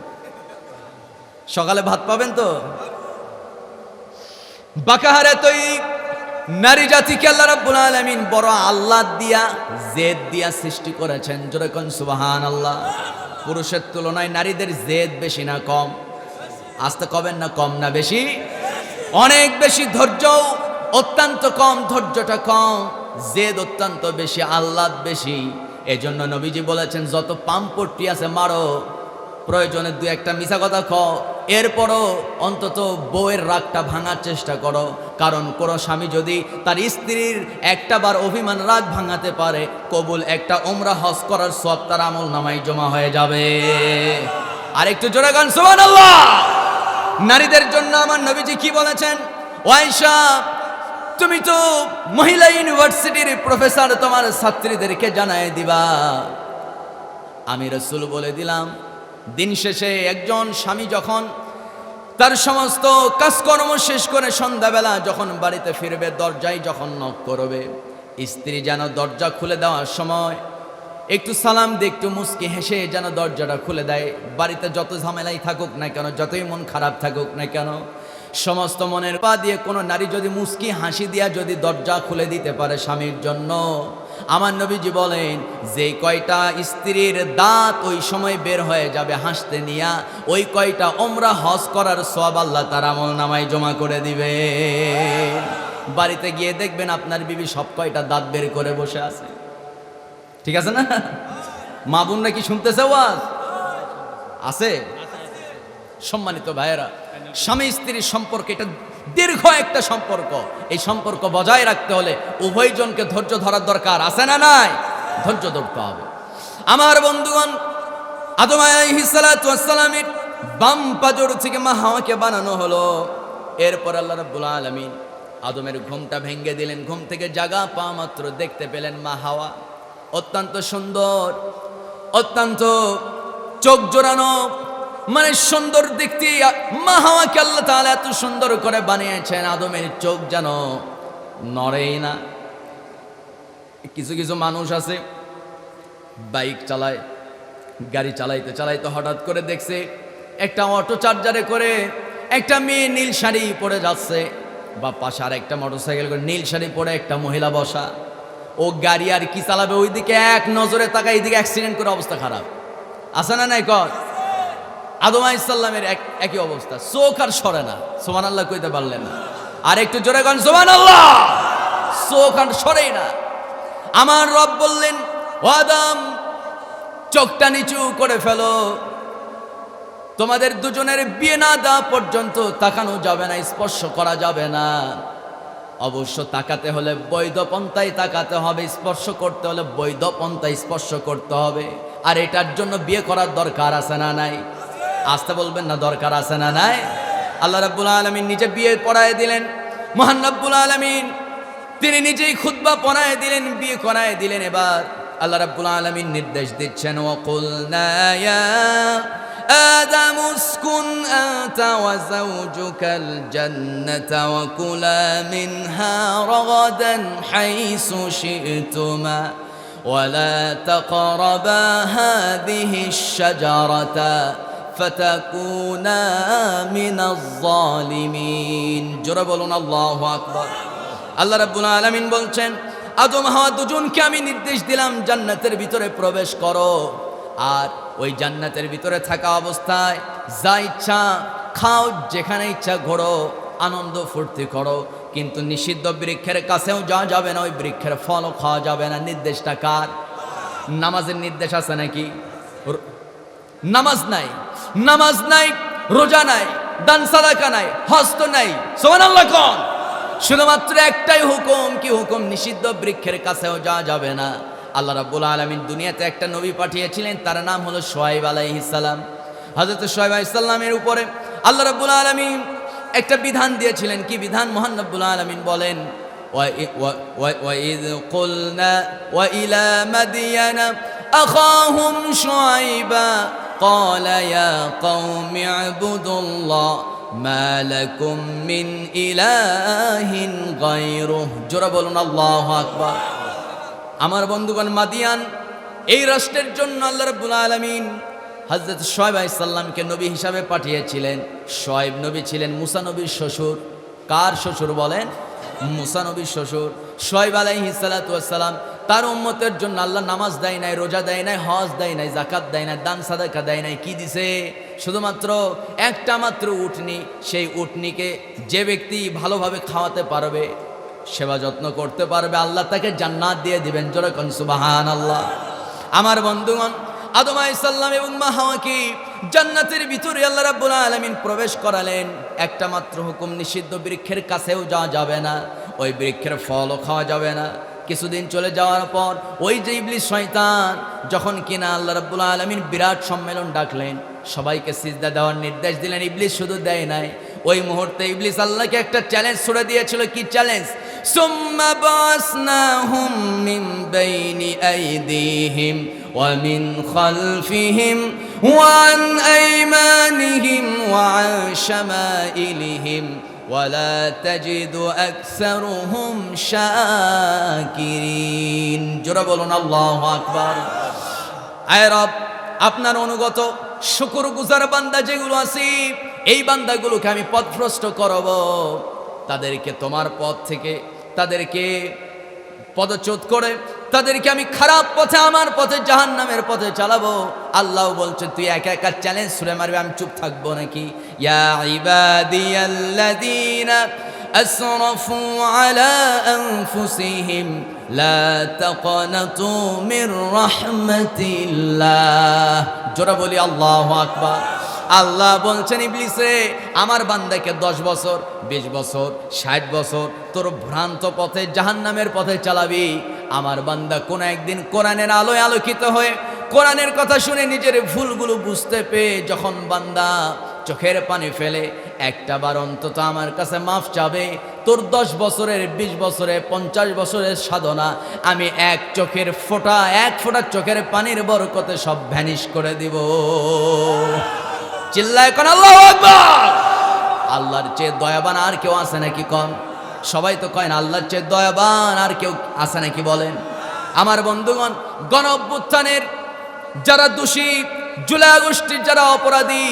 সকালে ভাত পাবেন তো? বাঁকা হাড়ে তৈরি নারী জাতিকে আল্লাহ রাব্বুল আলামিন বড় আল্লাহ দিয়া, জেদ দিয়া সৃষ্টি করেছেন। জোরে কোন সুবহানাল্লাহ। পুরুষের তুলনায় নারীদের জেদ বেশি না কম? আসতে কবেন না, কম না বেশি? অনেক বেশি। ধৈর্য অত্যন্ত কম, ধৈর্যটা কম, জেদ অত্যন্ত বেশি, আল্লাহ বেশি। এজন্য নবীজি বলেছেন, যত পাম্পটি আছে মারো, প্রয়োজনে দুই একটা মিছা কথা কও, এরপরও অন্তত বউয়ের রাগটা ভাঙার চেষ্টা করো। কারণ কোনো স্বামী যদি তার স্ত্রীর একটা বার অভিমান রাগ ভাঙাতে পারে, কবুল একটা উমরা হজ করার সওয়াব তার আমল নামায় জমা হয়ে যাবে। আর একটু জোরে গান সুবহানাল্লাহ। নারীদের জন্য আমার নবীজি কি বলেছেন? ও আয়েশা, তুমি তো মহিলা ইউনিভার্সিটির প্রফেসর, তোমার ছাত্রীদেরকে জানায় দিবা, আমি রাসূল বলে দিলাম, দিন শেষে একজন স্বামী যখন তার সমস্ত কাজকর্ম শেষ করে সন্ধ্যাবেলা যখন বাড়িতে ফিরবে, দরজায় যখন নক করবে, স্ত্রী যেন দরজা খুলে দেওয়ার সময় একটু সালাম দিয়ে একটু মুস্কি হেসে যেন দরজাটা খুলে দেয়। বাড়িতে যত ঝামেলাই থাকুক না কেন, যতই মন খারাপ থাকুক না কেন, সমস্ত মনের পা দিয়ে কোনো নারী যদি মুস্কি হাসি দিয়া যদি দরজা খুলে দিতে পারে স্বামীর জন্য, আমার নবীজি বলেন, যে কয়টা স্ত্রীর দাঁত ওই সময় বের হয়ে যাবে হাসতে নিয়া, ওই কয়টা ওমরা হজ করার সওয়াব আল্লাহ তার আমল নামায় জমা করে দিবে। বাড়িতে গিয়ে দেখবেন আপনার বিবি সব কয়টা দাঁত বের করে বসে আছে। ঠিক আছে না? মা বোনরা কি শুনতেছে ওয়াজ? আছে? সম্মানিত ভাইয়েরা, স্বামী স্ত্রীর সম্পর্ক এটা দীর্ঘ একটা সম্পর্ক। এই সম্পর্ক বজায় রাখতে হলে উভয়জনকে ধৈর্য ধরার দরকার আছে না নাই? ধৈর্য ধরতে হবে। আমার বন্ধুগণ, আদম আলাইহিস সালাতু ওয়াস সালামের বাম পাজর থেকে মা হাওয়াকে বানানো হলো। এরপর আল্লাহ রাব্বুল আলামিন আদমের ঘুমটা ভেঙে দিলেন। ঘুম থেকে জাগা পা মাত্র দেখতে পেলেন মা হাওয়া অত্যন্ত সুন্দর, অত্যন্ত চোখ জোড়ানো, মানে সুন্দর দেখতে। মা হাওয়াকে আল্লাহ তাআলা এত সুন্দর করে বানিয়েছেন, আদমের চোখ যেন নড়েই না। কিছু কিছু মানুষ আছে বাইক চালায়, গাড়ি চালাইতে চালাইতে হঠাৎ করে দেখছে একটা অটো চার্জারে করে একটা মেয়ে নীল শাড়ি পরে যাচ্ছে, বা পাশে আর একটা মোটরসাইকেল করে নীল শাড়ি পরে একটা মহিলা বসা। ও গাড়ি আর কি চালাবে, ওইদিকে এক নজরে তাকায়, এইদিকে অ্যাক্সিডেন্ট করে অবস্থা খারাপ। আছে না নাই? কর আদম আলাইহিস সালামের একই অবস্থা, চোখ আর সরে না। সুবহানাল্লাহ কইতে পারলেন না? আর একটু জোরে গান সুবহানাল্লাহ। চোখ আর সরেই না। আমার রব বললেন, ও আদম, চোখটা নিচু করে ফেলো, তোমাদের দুজনের বিয়ে না দেওয়া পর্যন্ত তাকানো যাবে না, স্পর্শ করা যাবে না। অবশ্য তাকাতে হলে বৈধ পন্থায় তাকাতে হবে, স্পর্শ করতে হলে বৈধ পন্থায় স্পর্শ করতে হবে। আর এটার জন্য বিয়ে করার দরকার আছে না নাই? আসতে বলবেন না, দরকার আছে না নাই? আল্লাহ রাব্বুল আলামিন নিজে বিয়ে পড়ায় দিলেন। মহান রাব্বুল আলামিন তিনি নিজেই খুতবা পড়ায় দিলেন, বিয়ে করায় দিলেন। এবার আল্লাহ রাব্বুল আলামিন নির্দেশ দিচ্ছেন, ওয়াকুলনা ইয়া آدم اسكن أنت وزوجك الجنة وكلا منها رغدا حيث شئتما ولا تقربا هذه الشجرة فتكونا من الظالمين জোরে বলুন আল্লাহু আকবার। আল্লাহ রাব্বুল আলামিন বলছেন, আদম হাওয়া দুজনকে আমি নির্দেশ দিলাম জান্নাতের ভিতরে প্রবেশ করো, আর ওই জান্নাতের ভিতরে থাকা অবস্থায় যা ইচ্ছা খাও, যেখানে ইচ্ছা ঘোরো, আনন্দ ফুর্তি করো, কিন্তু নিষিদ্ধ বৃক্ষের কাছেও যাওয়া যাবে না, ওই বৃক্ষের ফলও খাওয়া যাবে না। নির্দেশটা কার? নামাজের নির্দেশ আছে নাকি? নামাজ নাই, নামাজ নাই, রোজা নাই, দান সাদাকা নাই, হজ তো নাই, সুবহানাল্লাহ কোন? শুধুমাত্র একটাই হুকুম, কি হুকুম? নিষিদ্ধ বৃক্ষের কাছেও যাওয়া যাবে না। আল্লাহ রাব্বুল আলামিন দুনিয়াতে একটা নবী পাঠিয়েছিলেন, তার নাম হলো শুআয়ব আলাইহিস সালাম। হযরত শুআয়ব আলাইহিস সালামের উপরে আল্লাহ রাব্বুল আলামিন একটা বিধান দিয়েছিলেন। কি বিধান? মহান রাব্বুল আলামিন বলেন, وَإِذْ قُلْنَا وَإِلَى مَدْيَنَ أَخَاهُمْ شُعَيْبًا قَالَ يَا قَوْمِ اعْبُدُوا اللَّهَ مَا لَكُمْ مِنْ إِلَٰهٍ غَيْرُهُ জোরে বলুন আল্লাহু আকবার। আমার বন্ধুগণ, মাদিয়ান এই রাষ্ট্রের জন্য আল্লাহ রাব্বুল আলামিন হযরত শুআয়ব আলাইহিস সালামকে নবী হিসাবে পাঠিয়েছিলেন। শুআয়ব নবী ছিলেন মুসা নবীর শ্বশুর। কার শ্বশুর বলেন? মুসা নবীর শ্বশুর। শুআয়ব আলাইহিস সালাতু ওয়াস সালাম তার উম্মতের জন্য আল্লাহ নামাজ দেয় নাই, রোজা দেয় নাই, হজ দেয় নাই, যাকাত দেয় নাই, দান সাদাকা দেয় নাই। কি দিছে? শুধুমাত্র একটা মাত্র উটনি। সেই উটনিকে যে ব্যক্তি ভালোভাবে খাওয়াতে পারবে, সেবা যত্ন করতে পারবে, আল্লাহ তাকে জান্নাত দিয়ে দিবেন। জোরে কোন সুবহানাল্লাহ। আমার বন্ধুগণ, আদম আলাইহিস সালাম এবং মা হাওয়াকে জান্নাতের ভিতরে আল্লাহ রাব্বুল আলামিন প্রবেশ করালেন। একটা মাত্র হুকুম, নিষিদ্ধ বৃক্ষের কাছেও যাওয়া যাবে না, ওই বৃক্ষের ফলও খাওয়া যাবে না। কিছুদিন চলে যাওয়ার পর ওই যে ইবলিস শয়তান, যখন কিনা আল্লাহ রাব্বুল আলামিন বিরাট সম্মেলন ডাকলেন, সবাইকে সিজদা দেওয়ার নির্দেশ দিলেন, ইবলিস শুধু দেয় নাই, ওই মুহূর্তে ইবলিস আল্লাহকে একটা চ্যালেঞ্জ ছুড়ে দিয়েছিল। কি চ্যালেঞ্জ? সুম্মা বাসনাহুম মিন বাইনি আইদিহিম ওয়া মিন খালফিহিম ওয়া আন আইমানিহিম ওয়া আন শামাইলিহিম ওয়ালা তাজিদু আকসারুহুম শাকিরিন। জোরে বলুন আল্লাহু আকবার। আয় রব, আপনার অনুগত শুকরগুজার বান্দা যেগুলো আছে, এই বান্দাগুলোকে আমি পথভ্রষ্ট করব, তাদেরকে তোমার পথ থেকে তাদেরকে পদচ্যুত করে তাদেরকে আমি খারাপ পথে, আমার পথে, জাহান্নামের পথে চালাবো। আল্লাহ বলছেন, তুই একা একা চ্যালেঞ্জ ছুড়ে মারবি, আমি চুপ থাকবো নাকি? ইয়া ইবাদিয়াল্লাযীনা আসরাফু আলা আনফুসিহিম লা তাকনাতু মির রাহমাতিল্লাহ। জোরে বলি আল্লাহু আকবার। আল্লাহ বলছেন, ইবলিসে, আমার বান্দাকে 10 বছর, 20 বছর, 60 বছর তোর ভ্রান্ত পথে, জাহান্নামের পথে চালাবি। আমার বান্দা কোন একদিন কোরআনের আলোয় আলোকিত হয়ে, কোরআনের কথা শুনে নিজের ভুলগুলো বুঝতে পেয়ে যখন বান্দা চোখের পানি ফেলে, একটা বার অন্তত আমার কাছে মাফ চাবে, তোর 10 বছরের, 20 বছরের, 50 বছরের সাধনা আমি এক ফোঁটা চোখের পানির বরকতে সব ভ্যানিশ করে দিব। চিল্লায় কোন আল্লাহু আকবার। আল্লাহর চেয়ে দয়াবান আর কেউ আছে নাকি? কম। সবাই তো কয় না আল্লাহর চেয়ে দয়াবান আর কেউ আছে নাকি? বলেন। আমার বন্ধুগণ, গণ অভ্যুত্থানের যারা দোষী, জুলাই আগস্টের যারা অপরাধী,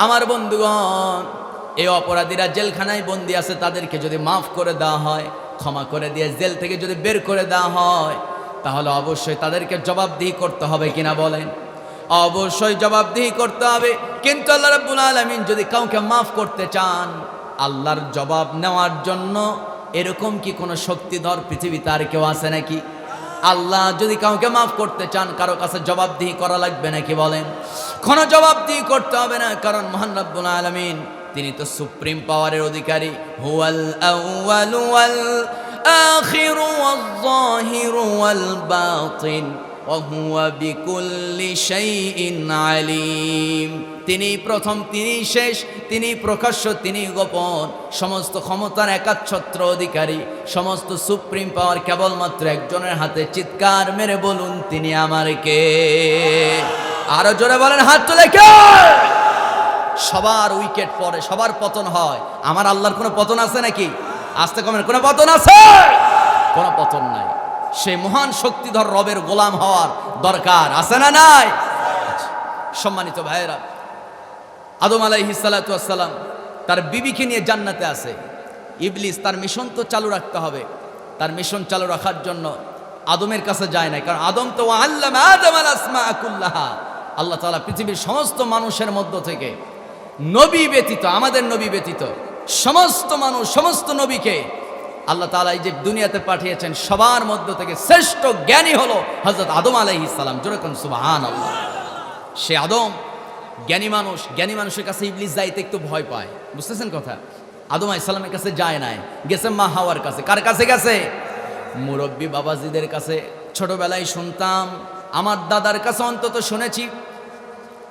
আমার বন্ধুগণ, এই অপরাধীরা জেলখানায় বন্দী আছে, তাদেরকে যদি মাফ করে দেওয়া হয়, ক্ষমা করে দিয়ে জেল থেকে যদি বের করে দেওয়া হয়, তাহলে অবশ্যই তাদেরকে জবাবদিহি করতে হবে কিনা? বলেন। অবশ্যই জবাবদিহি করতে হবে। কিন্তু আল্লাহ রাব্বুল আলামিন যদি কাউকে মাফ করতে চান, আল্লাহর জবাব নেওয়ার জন্য এরকম কি কোনো শক্তিধর পৃথিবীতে আর কেউ আছে নাকি? আল্লাহ যদি কাউকে মাফ করতে চান, কারো কাছে জবাবদিহি করা লাগবে নাকি? বলেন। কোনো জবাবদিহি করতে হবে না, কারণ মহান রাব্বুল আলামিন তিনি তো সুপ্রিম পাওয়ারের অধিকারী। হুয়াল আউয়ালু ওয়াল আখিরু ওয়াজ যাহিরু ওয়াল বাতিন ওয়া হুয়া বিকুল্লি শাইইন আলীম। তিনি প্রথম, তিনি শেষ, তিনি প্রকাশ্য, তিনি গোপন, সমস্ত ক্ষমতার একাচ্ছত্র অধিকারী, সমস্ত সুপ্রিম পাওয়ার কেবলমাত্র একজনের হাতে। চিৎকার মেরে বলুন, তিনি আমার কে? আরো জোরে বলেন, হাত তুলে কে? সবার উইকেট পড়ে, সবার পতন হয়। আমার আল্লাহর কোনো পতন আছে নাকি? আসতে কমেন, কোনো পতন আছে? কোনো পতন নাই। সেই মহান শক্তিধর রবের গোলাম হওয়ার দরকার আছে না নাই? সম্মানিত ভাইয়েরা, আদম আলাইহিস সালাতু ওয়াস সালাম তার বিবিকে নিয়ে জান্নাতে আছে। ইবলিস তার মিশন তো চালু রাখতে হবে। তার মিশন চালু রাখার জন্য আদমের কাছে যায় না, কারণ আদম তো আল্লামা আদমাল আসমা কুল্লাহা। আল্লাহ তাআলা পৃথিবীর সমস্ত মানুষের মধ্য থেকে নবী ব্যতীত, আমাদের নবী ব্যতীত সমস্ত মানুষ, সমস্ত নবীকে আল্লাহ তাআলা এই যে দুনিয়াতে পাঠিয়েছেন, সবার মধ্য থেকে শ্রেষ্ঠ জ্ঞানী হলো হযরত আদম আলাইহিস সালাম। জোরে কোন সুবহানাল্লাহ। সে আদম জ্ঞানী মানুষ, জ্ঞানী মানুষের কাছে ইবলিস যাইতে একটু ভয় পায়। বুঝতেছেন কথা? আদম আলাইহিস সালামের কাছে যায় নাই, গেছে মা হাওয়ার কাছে। কার কাছে গেছে? মুরব্বী বাবাজিদের কাছে। ছোটবেলায় শুনতাম, আমার দাদার কাছে অন্তত শুনেছি।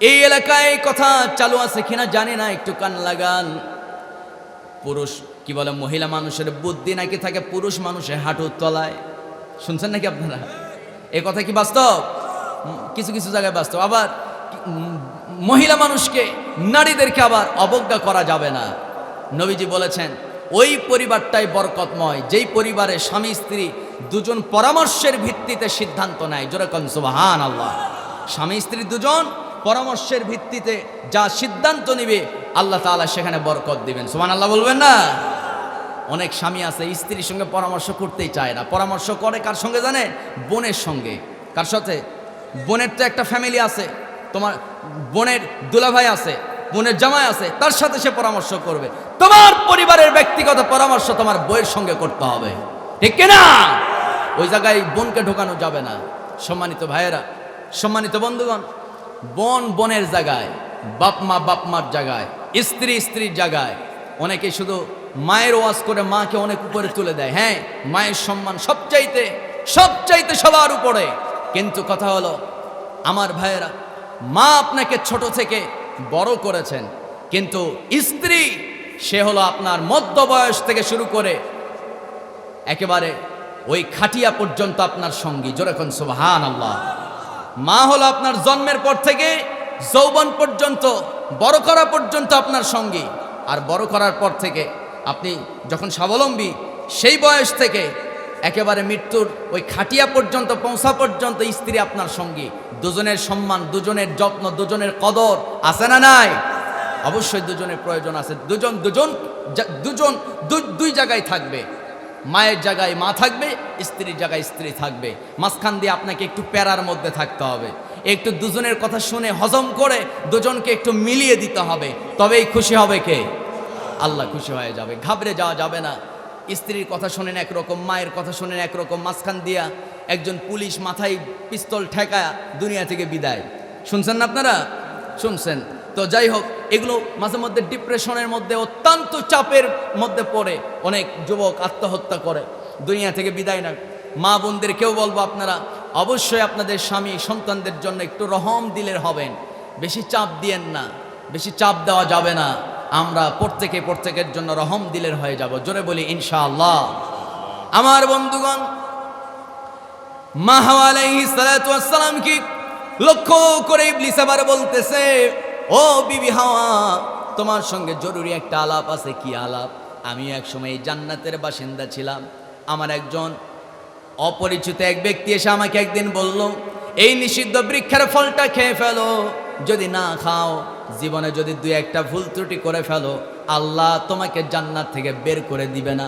এই এলাকায় কথা চালু আছে কিনা জানি না, একটু কান লাগান। পুরুষ কি বলে, মহিলা মানুষের বুদ্ধি নাকি থাকে পুরুষ মানুষের হাঁটুর তলায়। শুনছেন নাকি আপনারা? এই কথা কি বাস্তব? কিছু কিছু জায়গায় বাস্তব। আবার মহিলা মানুষকে, নারীদেরকে আবার অবজ্ঞা করা যাবে না। নবীজি বলেছেন ওই পরিবারটাই বরকতময় যেই পরিবারে স্বামী স্ত্রী দুজন পরামর্শের ভিত্তিতে সিদ্ধান্ত নেয়। জোরে কোন সুবহানাল্লাহ। স্বামী স্ত্রী দুজন পরামর্শের ভিত্তিতে যা সিদ্ধান্ত নিবে আল্লাহ তাআলা সেখানে বরকত দিবেন। সুবহানাল্লাহ বলবেন না? অনেক স্বামী আছে স্ত্রীর সঙ্গে পরামর্শ করতেই চায় না। পরামর্শ করে কার সঙ্গে জানেন? বোনের সঙ্গে। কার সাথে? বোনের তো একটা ফ্যামিলি আছে, তোমার বোনের দুলাভাই আছে, বোনের জামাই আছে, তার সাথে সে পরামর্শ করবে। তোমার পরিবারের ব্যক্তিগত পরামর্শ তোমার বইয়ের সঙ্গে করতে হবে, ঠিক কিনা? ওই জায়গায় বোনকে ঢোকানো যাবে না। সম্মানিত ভাইয়েরা, সম্মানিত বন্ধুগণ, বোন বোনের জায়গায়, বাপ মা বাপ মার জায়গায়, স্ত্রী স্ত্রীর জায়গায়। অনেকে শুধু মায়ের ওয়াজ করে মাকে অনেক উপরে তুলে দেয়। হ্যাঁ, মায়ের সম্মান সবচাইতে সবচাইতে সবার উপরে। কিন্তু কথা হলো আমার ভাইয়েরা, মা আপনাকে ছোট থেকে বড় করেছেন, কিন্তু স্ত্রী সে হলো আপনার মধ্য বয়স থেকে শুরু করে একেবারে ওই খাটিয়া পর্যন্ত আপনার সঙ্গী। জোরে কোন সুবহানাল্লাহ। মা হলো আপনার জন্মের পর থেকে যৌবন পর্যন্ত, বড় করা পর্যন্ত আপনার সঙ্গী। আর বড় করার পর থেকে আপনি যখন স্বাবলম্বী, সেই বয়স থেকে একেবারে মৃত্যুর ওই খাটিয়া পর্যন্ত পৌঁছা পর্যন্ত স্ত্রী আপনার সঙ্গী। দুজনের সম্মান, দুজনের যত্ন, দুজনের কদর আছে না নাই? অবশ্যই দুজনের প্রয়োজন আছে। দুই জায়গায় থাকবে। মায়ের জায়গায় মা থাকবে, স্ত্রীর জায়গায় স্ত্রী থাকবে। মাঝখান দিয়ে আপনাকে একটু প্যারার মধ্যে থাকতে হবে, একটু দুজনের কথা শুনে হজম করে দুজনকে একটু মিলিয়ে দিতে হবে। তবেই খুশি হবে কে? আল্লাহ খুশি হয়ে যাবে। ঘাবড়ে যাওয়া যাবে না। স্ত্রীর কথা শোনেন একরকম, মায়ের কথা শোনেন একরকম, মাঝখান দিয়া একজন পুলিশ মাথায় পিস্তল ঠেকায়া দুনিয়া থেকে বিদায়। শুনছেন না আপনারা? শুনছেন তো। যাই হোক, এগুলো মাঝে মধ্যে ডিপ্রেশনের মধ্যে, অত্যন্ত চাপের মধ্যে পড়ে অনেক যুবক আত্মহত্যা করে, দুনিয়া থেকে বিদায় না। মা বোনদেরকেও বলবো, আপনারা অবশ্যই আপনাদের স্বামী সন্তানদের জন্য একটু রহম দিলের হবেন। বেশি চাপ দিয়েন না, বেশি চাপ দেওয়া যাবে না। আমরা প্রত্যেকের জন্য রহম দিলের হয়ে যাব। জোরে বলি ইনশাআল্লাহ। আমার বন্ধুগণ, মা হাওয়া আলাইহিস সালাতু ওয়াস সালাম কি লক্ষ্য করে ইবলিস আবার বলতেছে, ও বিবি হাওয়া, তোমার সঙ্গে জরুরি একটা আলাপ আছে। কি আলাপ? আমি একসময় এই জান্নাতের বাসিন্দা ছিলাম। আমার একজন অপরিচিত এক ব্যক্তি এসে আমাকে একদিন বলল, এই নিষিদ্ধ বৃক্ষের ফলটা খেয়ে ফেলো, যদি না খাও, জীবনে যদি দুই একটা ভুল ত্রুটি করে ফেলো, আল্লাহ তোমাকে জান্নাত থেকে বের করে দিবে না।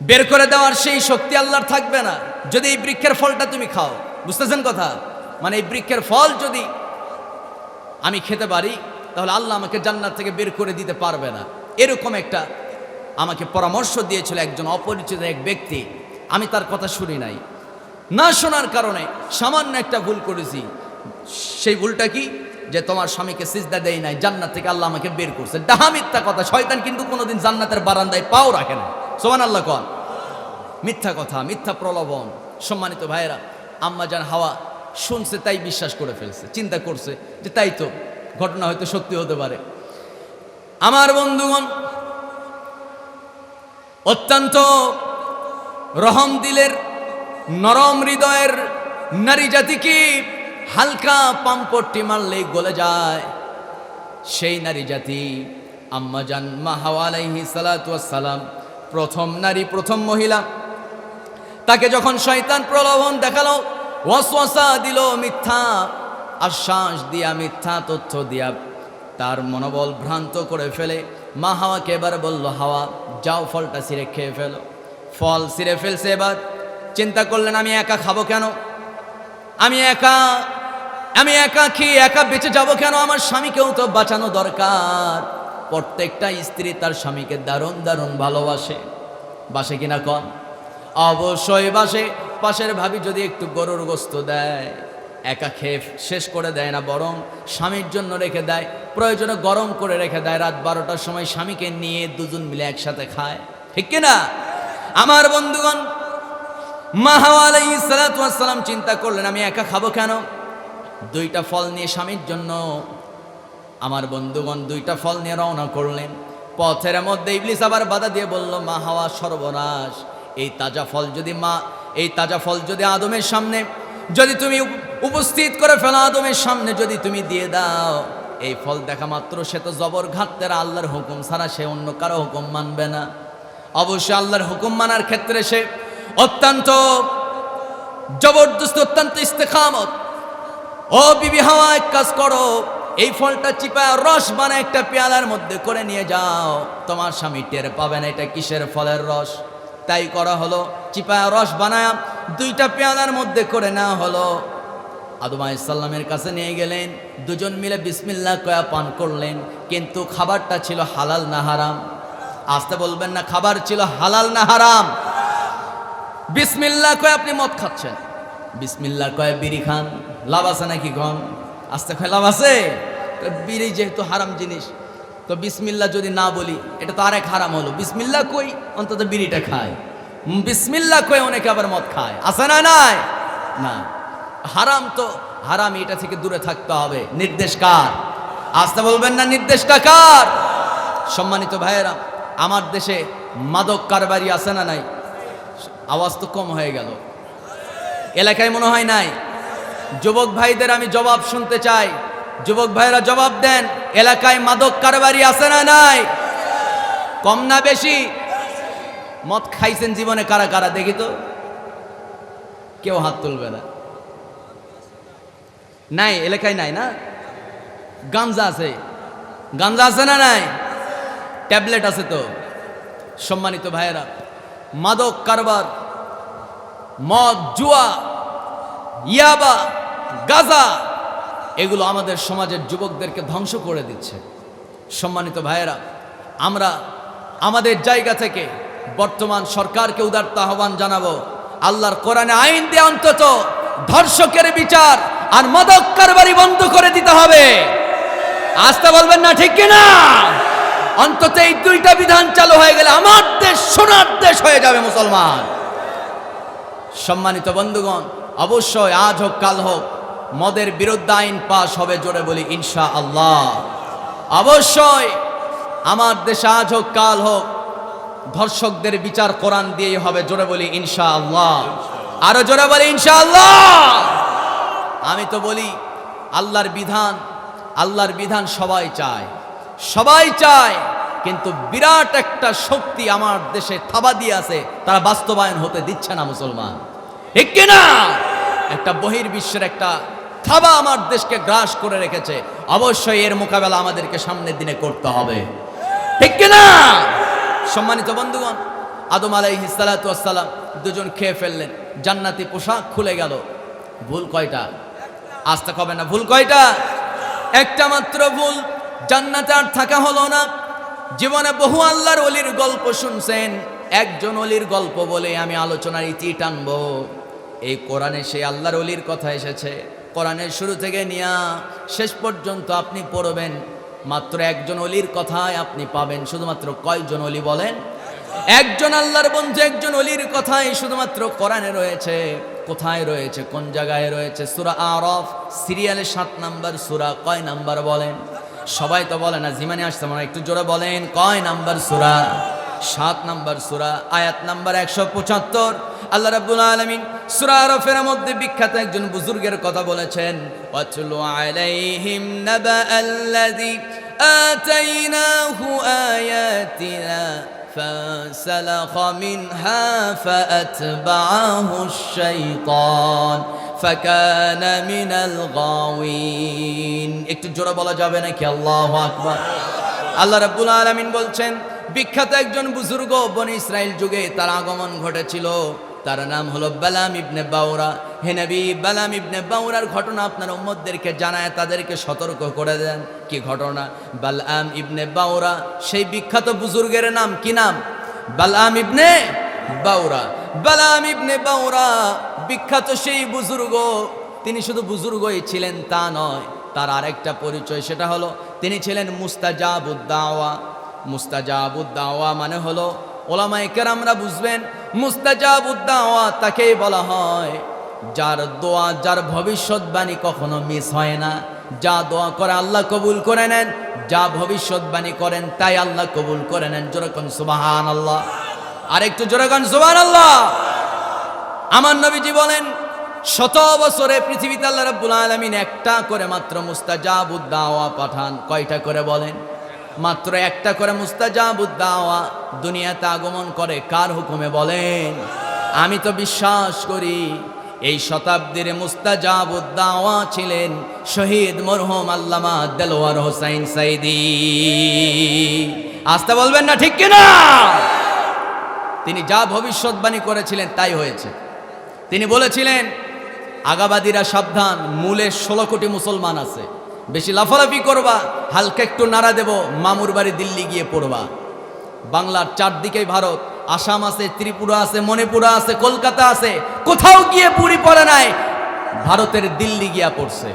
বের করে দেওয়ার সেই শক্তি আল্লাহর থাকবে না যদি এই বৃক্ষের ফলটা তুমি খাও। বুঝতেছেন কথা? মানে এই বৃক্ষের ফল যদি আমি খেতে পারি, তাহলে আল্লাহ আমাকে জান্নাত থেকে বের করে দিতে পারবে না। এরকম একটা আমাকে পরামর্শ দিয়েছিল একজন অপরিচিত এক ব্যক্তি। আমি তার কথা শুনি নাই। না শোনার কারণে সামান্য একটা ভুল করেছি। সেই ভুলটা কি? যে তোমার স্বামীকে সিজদা দেই নাই, জান্নাত থেকে আল্লাহ আমাকে বের করছে। ডাহা মিথ্যা কথা। শয়তান কিন্তু কোনোদিন জান্নাতের বারান্দায় পাও রাখে না। সুবহানাল্লাহ কন। মিথ্যা কথা, মিথ্যা প্রলোভন। সম্মানিত ভাইয়েরা, আম্মা জান হাওয়া শুনছে তাই বিশ্বাস করে ফেলছে, চিন্তা করছে যে তাই তো, ঘটনা হয়তো সত্যি হতে পারে। আমার বন্ধুগণ, অত্যন্ত রহম দিলের, নরম হৃদয়ের নারী জাতি কি হালকা পাম্পট্টি মারলেই গলে যায়। সেই নারী জাতি আম্মা জান মা হাওয়া আলাইহিস সালাতু ওয়াস সালাম, প্রথম নারী, প্রথম মহিলা। তাকে যখন শয়তান প্রলোভন দেখালো, ওয়াসওয়াসা দিল, মিথ্যা আশ্বাস দিয়া, মিথ্যা তথ্য দিয়া তার মনোবল ভ্রান্ত করে ফেলে মা হাওয়াকে এবার বলল, হাওয়া যাও ফলটা ছিঁড়ে খেয়ে ফেলো। ফল ছিঁড়ে ফেলছে। এবার চিন্তা করলেন, আমি একা খাবো কেন? আমি একা খেয়ে একা বেঁচে যাব কেন? আমার স্বামীকেও তো বাঁচানো দরকার। প্রত্যেকটা স্ত্রী তার স্বামীকে দারুণ দারুণ ভালোবাসে, বাসে কিনা কন? অবশ্যই বাসে। পাশের ভাবি যদি একটু গরুর গোস্ত দেয়, একা খেয়ে শেষ করে দেয় না, বরং স্বামীর জন্য রেখে দেয়, প্রয়োজনে গরম করে রেখে দেয়। রাত 12টার সময় স্বামীকে নিয়ে দুজন মিলে একসাথে খায়, ঠিক কিনা? আমার বন্ধুগণ, মা হাওয়া আলাইহিস সালাতু ওয়াস সালাম চিন্তা করলেন, আমি একা খাবো কেন? দুইটা ফল নিয়ে স্বামীর জন্য, আমার বন্ধুগণ, দুইটা ফল নিয়ে রওনা করলেন। পথের মধ্যে ইবলিস আবার বাধা দিয়ে বলল, মা হাওয়া সর্বনাশ, এই তাজা ফল যদি আদমের সামনে যদি তুমি উপস্থিত করে ফেলো, আদমের সামনে যদি তুমি দিয়ে দাও, এই ফল দেখা মাত্র সে তো জবর ঘাটতে, আল্লাহর হুকুম ছাড়া সে অন্য কারো হুকুম মানবে না। অবশ্যই আল্লাহর হুকুম মানার ক্ষেত্রে সে অত্যন্ত জবরদস্ত, অত্যন্ত ইস্তেকামত। ও বিবি হাওয়া, এক কাজ করো, এই ফলটা চিপা রস বানায় একটা পেয়ালার মধ্যে করে নিয়ে যাও, তোমার স্বামী টের পাবে না এটা কিসের ফলের রস। তাই করা হলো, চিপা রস বানায় দুইটা পেয়ালার মধ্যে করে নেওয়া হলো। আদম আলাইহিস সালামের কাছে নিয়ে গেলেন, দুজন মিলে বিসমিল্লাহ কয়া পান করলেন। কিন্তু খাবারটা ছিল হালাল না হারাম? আসতে বলবেন না, খাবার ছিল হালাল না হারাম? বিসমিল্লাহ কয়ে আপনি মদ খাচ্ছেন, বিসমিল্লাহ কয়ে বিড়ি খান, লাভ আছে নাকি? কন আস্তে কয়ে লাভ আছে? বিড়ি যেহেতু হারাম জিনিস, তো বিসমিল্লাহ যদি না বলি, এটা তো আরেক হারাম হলো। বিসমিল্লাহ কই অন্তত বিড়িটা খায়, বিসমিল্লাহ কয়ে অনেকে আবার মদ খায়, আছে না? নাই না, হারাম তো হারাম, এটা থেকে দূরে থাকতে হবে। নির্দেশ কার? আসতে বলবেন না, নির্দেশটা কার? সম্মানিত ভাইয়েরা, আমার দেশে মাদক কারবারি আছে না নাই? আওয়াজ তো কম হয়ে গেল, এলাকায় মনে হয় নাই। যুবক ভাইদের আমি জবাব শুনতে চাই, যুবক ভাইরা জবাব দেন, এলাকায় মাদক কারবারি আছে না নাই? কম না বেশি? মদ খাইছেন জীবনে কারা কারা দেখি তো? কেউ হাত তুলবে না। নাই, এলাকায় নাই না? গাঞ্জা আছে, গাঞ্জা আছে না নাই? ট্যাবলেট আছে তো। সম্মানিত ভাইয়েরা, মাদক কারবার, মদ, জুয়া, ইয়াবা, গাঁজা, এগুলো আমাদের সমাজের যুবকদেরকে ধ্বংস করে দিচ্ছে। সম্মানিত ভাইয়েরা, আমরা আমাদের জায়গা থেকে বর্তমান সরকারকে উদারতা আহ্বান জানাবো, আল্লাহর কোরআনে আইন দিয়ে অন্তত ধর্ষকের বিচার আর মাদক কারবারি বন্ধ করে দিতে হবে। আসতে বলবেন না, ঠিক কিনা? অন্তত এই দুইটা বিধান চালু হয়ে গেলে আমার দেশ সোনার দেশ হয়ে যাবে মুসলমান। সম্মানিত বন্ধুগণ, অবশ্যই আজ হোক কাল হোক মদের বিরুদ্ধে আইন পাশ হবে, জোরে বলি ইনশাআল্লাহ। অবশ্যই আমার দেশে আজ হোক কাল হোক ধর্ষকদের বিচার কোরআন দিয়েই হবে, জোরে বলি ইনশাআল্লাহ। আরো জোরে বলি ইনশাআল্লাহ। আমি তো বলি আল্লাহর বিধান সবাই চায়, সবাই চায়, কিন্তু বিরাট একটা শক্তি আমার দেশে থাবা দিয়ে আছে, তারা বাস্তবায়ন হতে দিচ্ছে না মুসলমান, ঠিক কিনা? একটা বহির্বিশ্বের একটা থাবা আমার দেশকে গ্রাস করে রেখেছে। অবশ্যই এর মোকাবেলা আমাদেরকে সামনের দিনে করতে হবে, ঠিক কিনা? সম্মানিত বন্ধুগণ, আদম আলাইহিস সালাতু ওয়াস সালাম দুজন খেয়ে ফেললেন, জান্নাতি পোশাক খুলে গেল। ভুল কয়টা? আস্তে কবে না, ভুল কয়টা? একটা মাত্র ভুল, জান্নাতে আর থাকা হলো না। জীবনে বহু আল্লাহর ওলির গল্প শুনছেন, একজন ওলির গল্প বলে আমি আলোচনার ইতি টানবো। এই কোরআনে সেই আল্লাহর ওলির কথা এসেছে, কোরআনের শুরু থেকে নিয়ে শেষ পর্যন্ত আপনি পড়বেন, মাত্র একজন ওলির কথায় আপনি পাবেন। শুধুমাত্র কয়জন ওলি বলেন? একজন আল্লাহর বন্ধু, একজন ওলির কথাই শুধুমাত্র কোরআনে রয়েছে। কোথায় রয়েছে? কোন জায়গায় রয়েছে? সূরা আরাফ সিরিয়ালের 7 নাম্বার সূরা। কয় নাম্বার বলেন? সবাই তো বলে না, জিমানে আসছে মনে, একটু জোরে বলেন, কয় নাম্বার সূরা? 7 নাম্বার সূরা, আয়াত নাম্বার 175। আল্লাহ রাব্বুল আলামিন সূরা আরাফের মধ্যে বিখ্যাত একজন বুজুর্গের কথা বলেছেন, ওয়াতলু আলাইহিম নাবাআল্লাযী آتيناه آياتنا فانسلخ منها فأتبعه الشيطان فكان من الغاوين একটু জোরে বলা যাবে নাকি আল্লাহু আকবার। আল্লাহ রাব্বুল আলামিন বলছেন বিখ্যাত একজন বুজুর্গ বনি ইসরাইল যুগে তার আগমন ঘটেছিল, তার নাম হলো বালাম ইবনে বাউরা। হে নবী, বালাম ইবনে বাউরার ঘটনা আপনার উম্মতদেরকে জানায়, তাদেরকে সতর্ক করে দেন। কি ঘটনা? বালাম ইবনে বাউরা, সেই বিখ্যাত বুজুর্গের নাম কি নাম? বালাম ইবনে বাউরা। বালাম ইবনে বাউরা বিখ্যাত সেই বুজুর্গ। তিনি শুধু বুজুর্গই ছিলেন তা নয়, তার আরেকটা পরিচয়, সেটা হলো তিনি ছিলেন মুস্তাজাবুদ দাওয়া। মুস্তাজাবুদ দাওয়া মানে হলো, ওলামায়ে কেরামরা বুঝবেন, মুস্তাজাবুদ দাওয়া তাকেই বলা হয় যার দোয়া, যার ভবিষ্যৎবাণী কখনো মিস হয় না। যা দোয়া করে আল্লাহ কবুল করে নেন, যা ভবিষ্যৎবাণী করেন তাই আল্লাহ কবুল করে নেন। জোরে কোন সুবহানাল্লাহ, আরেকটু জোরে কোন সুবহানাল্লাহ। আমার নবীজি বলেন, শত বছরে পৃথিবীতে আল্লাহ রাব্বুল আলামিন একটা করে মাত্র মুস্তাজাবুদ দাওয়া পাঠান। কয়টা করে বলেন? মাত্র একটা করে মুস্তাজাবুদ দাওয়া দুনিয়াতে আগমন করে। কার হুকুমে বলেন? আমি তো বিশ্বাস করি এই শতাব্দীর মুস্তাজাবুদ দাওয়া ছিলেন শহীদ মরহুম আল্লামা দেলোয়ার হোসাইন সাইদি। আসতে বলবেন না ঠিক কিনা? তিনি যা ভবিষ্যৎবাণী করেছিলেন তাই হয়েছে। তিনি বলেছিলেন, আগাবাদীরা সাবধান, মূলে 16 কোটি মুসলমান আছে, বেশি লাফালাফি করবা, হালকা একটু নাড়া দেব, মামুর বাড়ি দিল্লি গিয়ে পড়বা। বাংলার চারদিকেই ভারত, আসাম আছে, ত্রিপুরা আছে, মণিপুর আছে, কলকাতা আছে, কোথাও গিয়ে পুরি পড়ে নাই, ভারতের দিল্লি গিয়া পড়ছে।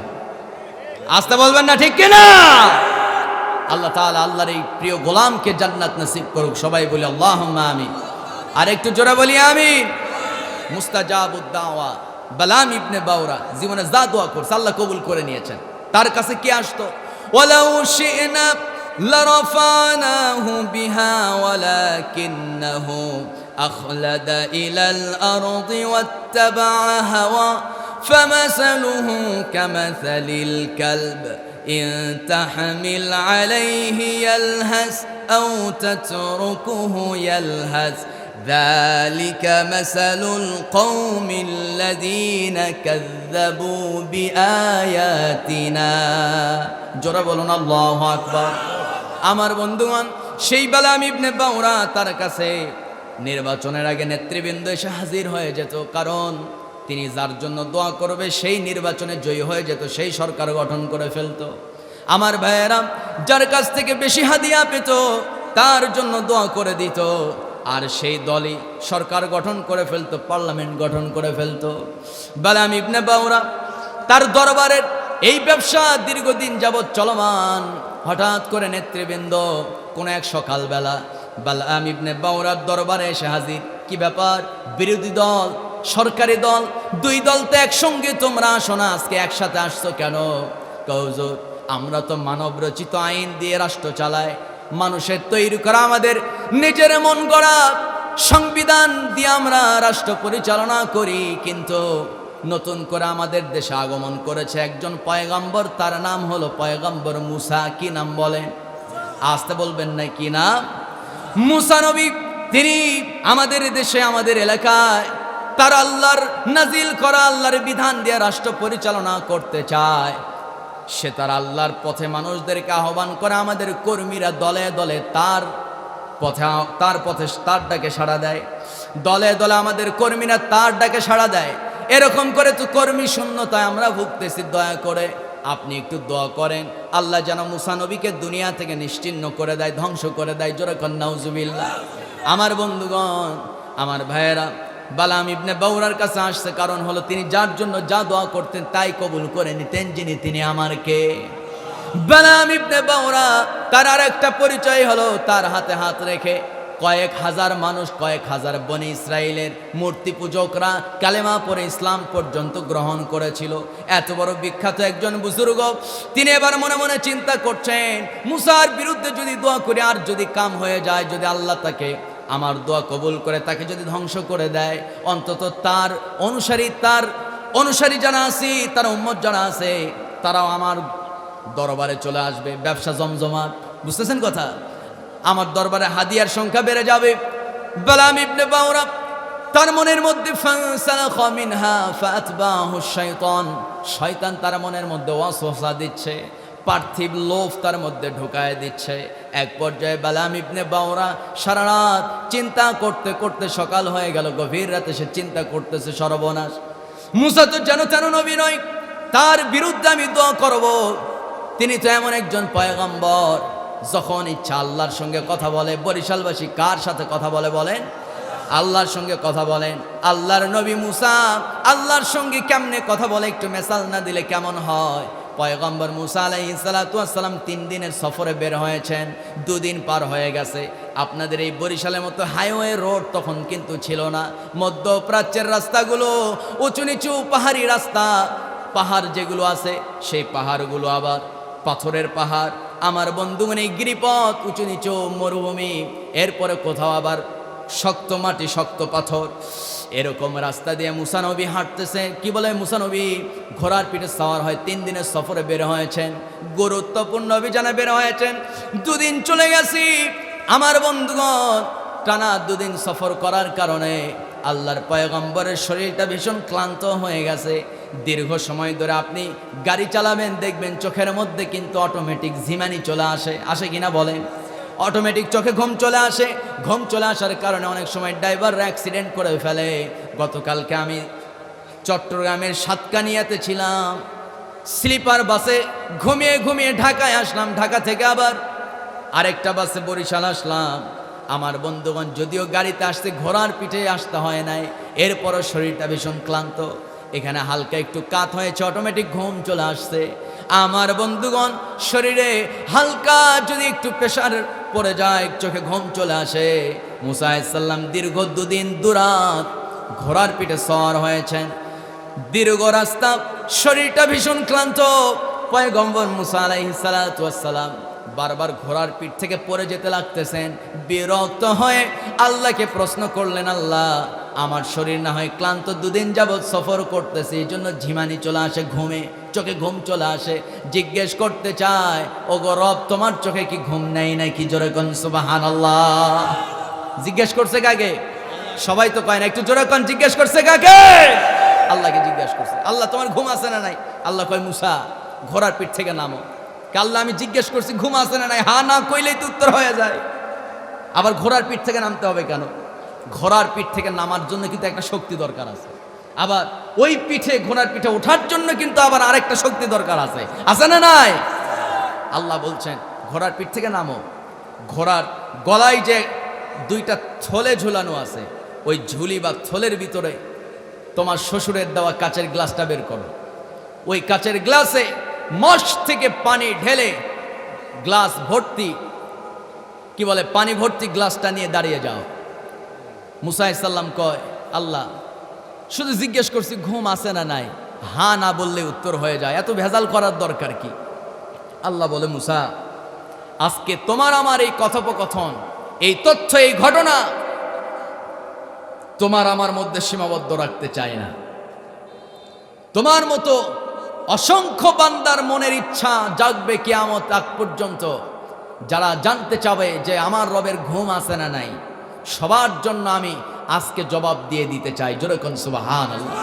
আসতে বলবেন না ঠিক কিনা? আল্লাহ তাআলা আল্লাহর এই প্রিয় গোলামকে জান্নাত নসিব করুক। সবাই বলি আল্লাহুম্মা আমিন। আর একটু জোরে বলি আমিন। মুস্তাজাবুদ দাওয়া বালাম ইবনে বাউরা জীবনে যা দোয়া করছে আল্লাহ কবুল করে নিয়েছেন। তার কাছে কি আসতো? ওয়ালাউ শি'না লারাফানাহু বিহা ওয়ালাকিন্নাহু আখলাদা ইলাল আরদি ওয়াত্তাবা'a হাওয়া ফামাসালুহু কামাসালিল কালব ইন তাহমিল আলাইহি ইয়ালহাস আও তাতরুকুহু ইয়ালহাস ذلك مثل القوم الذين كذبوا بآياتنا। জোরে বলুন আল্লাহু আকবার। আমার বন্ধুগণ, সেই বালাম ইবনে বাউরা, তার কাছে নির্বাচনের আগে নেতৃবৃন্দ এসে হাজির হয়ে যেত, কারণ তিনি যার জন্য দোয়া করবে সেই নির্বাচনে জয়ী হয়ে যেত, সেই সরকার গঠন করে ফেলতো। আমার ভাইয়েরা, যার কাছ থেকে বেশি হাদিয়া পেত তার জন্য দোয়া করে দিত, আর সেই দলই সরকার গঠন করে ফেলতো, পার্লামেন্ট গঠন করে ফেলতো। বালাম ইবনে বাউরা, তার দরবারের এই ব্যবসা দীর্ঘদিন যাবৎ চলমান। হঠাৎ করে নেতৃবৃন্দ কোন এক সকালবেলা বালাম ইবনে বাউরার দরবারে এসে হাজির। কি ব্যাপার? বিরোধী দল, সরকারি দল, দুই দল তো একসঙ্গে, তোমরা আসো না, আজকে একসাথে আসছো কেন? হুজুর, আমরা তো মানব রচিত আইন দিয়ে রাষ্ট্র চালাই, মানুষের তৈরি করা আমাদের নিজের মন গড়া সংবিধান দিয়ে আমরা রাষ্ট্র পরিচালনা করি, কিন্তু নতুন করে আমাদের দেশে আগমন করেছে একজন পয়গম্বর, তার নাম হলো পয়গম্বর মুসা। কি নাম বলেন? আসতে বলবেন না কি নাম? মুসা নবী। তিনি আমাদের দেশে, আমাদের এলাকায় তার আল্লাহর নাজিল করা আল্লাহর বিধান দিয়ে রাষ্ট্র পরিচালনা করতে চায়। সে তার আল্লাহর পথে মানুষদেরকে আহ্বান করে, আমাদের কর্মীরা দলে দলে তার ডাকে সাড়া দেয়। দলে দলে আমাদের কর্মীরা তার ডাকে সাড়া দেয়। এরকম করে তো কর্মী শূন্যতায় আমরা ভুগতেছি। দয়া করে আপনি একটু দোয়া করেন, আল্লাহ যেন মুসা নবীকে দুনিয়া থেকে নিশ্চিহ্ন করে দেয়, ধ্বংস করে দেয়। জোরে কন নাউজুবিল্লাহ। আমার বন্ধুগণ, আমার ভাইয়েরা, বালাম ইবনে বাউরার কাছে আসছে, কারণ হলো তিনি যার জন্য যা দোয়া করতেন তাই কবুল করে নিতেন। যিনি, তিনি আমার কে? বালাম ইবনে বাউরা। তার আর একটা পরিচয় হলো, তার হাতে হাত রেখে কয়েক হাজার মানুষ, কয়েক হাজার বনি ইসরায়েলের মূর্তি পূজকরা কালেমা পড়ে ইসলাম পর্যন্ত গ্রহণ করেছিল। এত বড় বিখ্যাত একজন বুজুর্গ, তিনি এবার মনে মনে চিন্তা করছেন, মুসার বিরুদ্ধে যদি দোয়া করি আর যদি কাম হয়ে যায়, যদি আল্লাহ তাকে আমার দোয়া কবুল করে তাকে যদি ধ্বংস করে দেয়, অন্তত তার অনুসারী যারা আছে, তার উম্মত যারা আছে, তারাও আমার দরবারে চলে আসবে, ব্যবসা জমজমাট, বুঝতেছেন কথা? আমার দরবারে হাদিয়ার সংখ্যা বেড়ে যাবে। বালাম ইবনে বাওরা তার মনের মধ্যে ফানসালাখা মিনহা ফাতবাহু শাইতান, শয়তান তার মনের মধ্যে ওয়াসওয়াসা দিচ্ছে, পার্থিব লোভ তার মধ্যে ঢুকায় দিচ্ছে। এক পর্যায়ে বালাম ইবনে বাওরা সারা রাত চিন্তা করতে করতে সকাল হয়ে গেল। গভীর রাতে সে চিন্তা করতেছে, সর্বনাশ, মুসা তো যেন তেন নবী নয়, তার বিরুদ্ধে আমি দোয়া করব। তিনি তো এমন একজন পয়গম্বর, যখন ইচ্ছা আল্লাহর সঙ্গে কথা বলে। বরিশালবাসী কার সাথে কথা বলে বলেন? আল্লাহর সঙ্গে কথা বলেন। আল্লাহর নবী মুসা আল্লাহর সঙ্গে কেমনে কথা বলে একটু মেসাল না দিলে কেমন হয়? পয়গম্বর মুসা আলাইহিস সালাতু ওয়াস সালাম 3 দিনের সফরে বের হয়েছেন, 2 দিন পার হয়ে গেছে। আপনাদের এই বরিশালের মতো হাইওয়ে রোড তখন কিন্তু ছিল না। মধ্যপ্রাচ্যের রাস্তাগুলো উঁচু নিচু পাহাড়ি রাস্তা, পাহাড় যেগুলো আছে সেই পাহাড়গুলো আবার পাথরের পাহাড়। আমার বন্ধুগণ, এই গিরিপথ উঁচু নিচু মরুভূমি, এরপরে কোথাও আবার শক্ত মাটি শক্ত পাথর, এরকম রাস্তা দিয়ে মুসা নবী হাঁটতেছে। কি বলে মুসা নবী ঘোড়ার পিঠে সাওয়ার হয়, 3 দিনের সফরে বের হয়েছেন, গুরুত্বপূর্ণ অভিযানে বের হয়েছেন। 2 দিন চলে গেছি আমার বন্ধুগণ। টানা 2 দিন সফর করার কারণে আল্লাহর পয়গম্বরের শরীরটা ভীষণ ক্লান্ত হয়ে গেছে। দীর্ঘ সময় ধরে আপনি গাড়ি চালাবেন, দেখবেন চোখের মধ্যে কিন্তু অটোমেটিক ঝিমানি চলে আসে, আসে কিনা বলেন? অটোমেটিক চোখে ঘুম চলে আসে। ঘুম চলে আসার কারণে অনেক সময় ড্রাইভাররা অ্যাক্সিডেন্ট করে ফেলে। গতকালকে আমি চট্টগ্রামের সাতকানিয়াতে ছিলাম, স্লিপার বাসে ঘুমিয়ে ঘুমিয়ে ঢাকায় আসলাম, ঢাকা থেকে আবার আরেকটা বাসে বরিশাল আসলাম। আমার বন্ধুগণ, যদিও গাড়িতে আসতে ঘোড়ার পিঠে আসতে হয় নাই, এরপরও শরীরটা ভীষণ ক্লান্ত। এখানে হালকা একটু কাত হয়েছে, অটোমেটিক ঘুম চলে আসছে। আমার বন্ধুগণ, শরীরে হালকা যদি একটু প্রেশার পড়ে যায়, চোখে ঘুম চলে আসে। মুসা আলাইহিস সালাম দীর্ঘ 2 দিন দুরাত ঘোড়ার পিঠে সওয়ার হয়েছেন, দীর্ঘ রাস্তা, শরীরটা ভীষণ ক্লান্ত। পয়গম্বর মুসা আলাইহিস সালাতু ওয়াস সালাম বারবার ঘোড়ার পিঠ থেকে পড়ে যেতে লাগতেছেন। বিরক্ত হয়ে আল্লাহকে প্রশ্ন করলেন, আল্লাহ, আমার শরীর না হয় ক্লান্ত, 2 দিন যাবৎ সফর করতেছি, এই জন্য ঝিমানি চলে আসে, ঘুমে চোখে ঘুম চলে আসে। জিজ্ঞেস করতে চায়, ও গো রব, তোমার চোখে কি ঘুম নেই নাকি? জোরে কোন সুবহানাল্লাহ। জিজ্ঞেস করছে কাকে? সবাই তো কয় না, একটু জোরে কোন, জিজ্ঞেস করছে কাকে? আল্লাহকে জিজ্ঞেস করছে, আল্লাহ তোমার ঘুম আছে না নাই? আল্লাহ কয়, মুসা ঘোড়ার পিঠ থেকে নামো। আল্লাহ, আমি জিজ্ঞেস করছি ঘুম আছে না নাই, হ্যাঁ না কইলেই তো উত্তর হয়ে যায়। আবার ঘোড়ার পিঠ থেকে নামতে হবে কেন? ঘোড়ার পিঠ থেকে নামার জন্য কিন্তু একটা শক্তি দরকার আছে, আবার ওই পিঠে ঘোড়ার পিঠে ওঠার জন্য কিন্তু আবার আরেকটা শক্তি দরকার আছে, আছে না নাই? আল্লাহ বলছেন ঘোড়ার পিঠ থেকে নামো। ঘোড়ার গলায় যে 2টা থলে ঝুলানো আছে, ওই ঝুলি বা থলের ভিতরে তোমার শ্বশুরের দেওয়া কাচের গ্লাসটা বের করো। ওই কাচের গ্লাসে মশ থেকে পানি ঢেলে, গ্লাস ভর্তি, কি বলে, পানি ভর্তি গ্লাসটা নিয়ে দাঁড়িয়ে যাও। মুসা আলাইহিস সালাম কয়, আল্লাহ, শুধু জিজ্ঞেস করছি ঘুম আছে না নাই, হ্যাঁ না বললে উত্তর হয়ে যায়, এত ভেজাল করার দরকার কি? আল্লাহ বলে, মুসা, আজকে তোমার আমার এই কথোপকথন, এই তথ্য, এই ঘটনা তোমার আমার মধ্যে সীমাবদ্ধ রাখতে চাই না। তোমার মতো অসংখ্য বান্দার মনের ইচ্ছা জাগবে কিয়ামত আগ পর্যন্ত, যারা জানতে চাবে যে আমার রবের ঘুম আছে না নাই, সবার জন্য আমি আজকে জবাব দিয়ে দিতে চাই। জোরে কোন সুবহানাল্লাহ।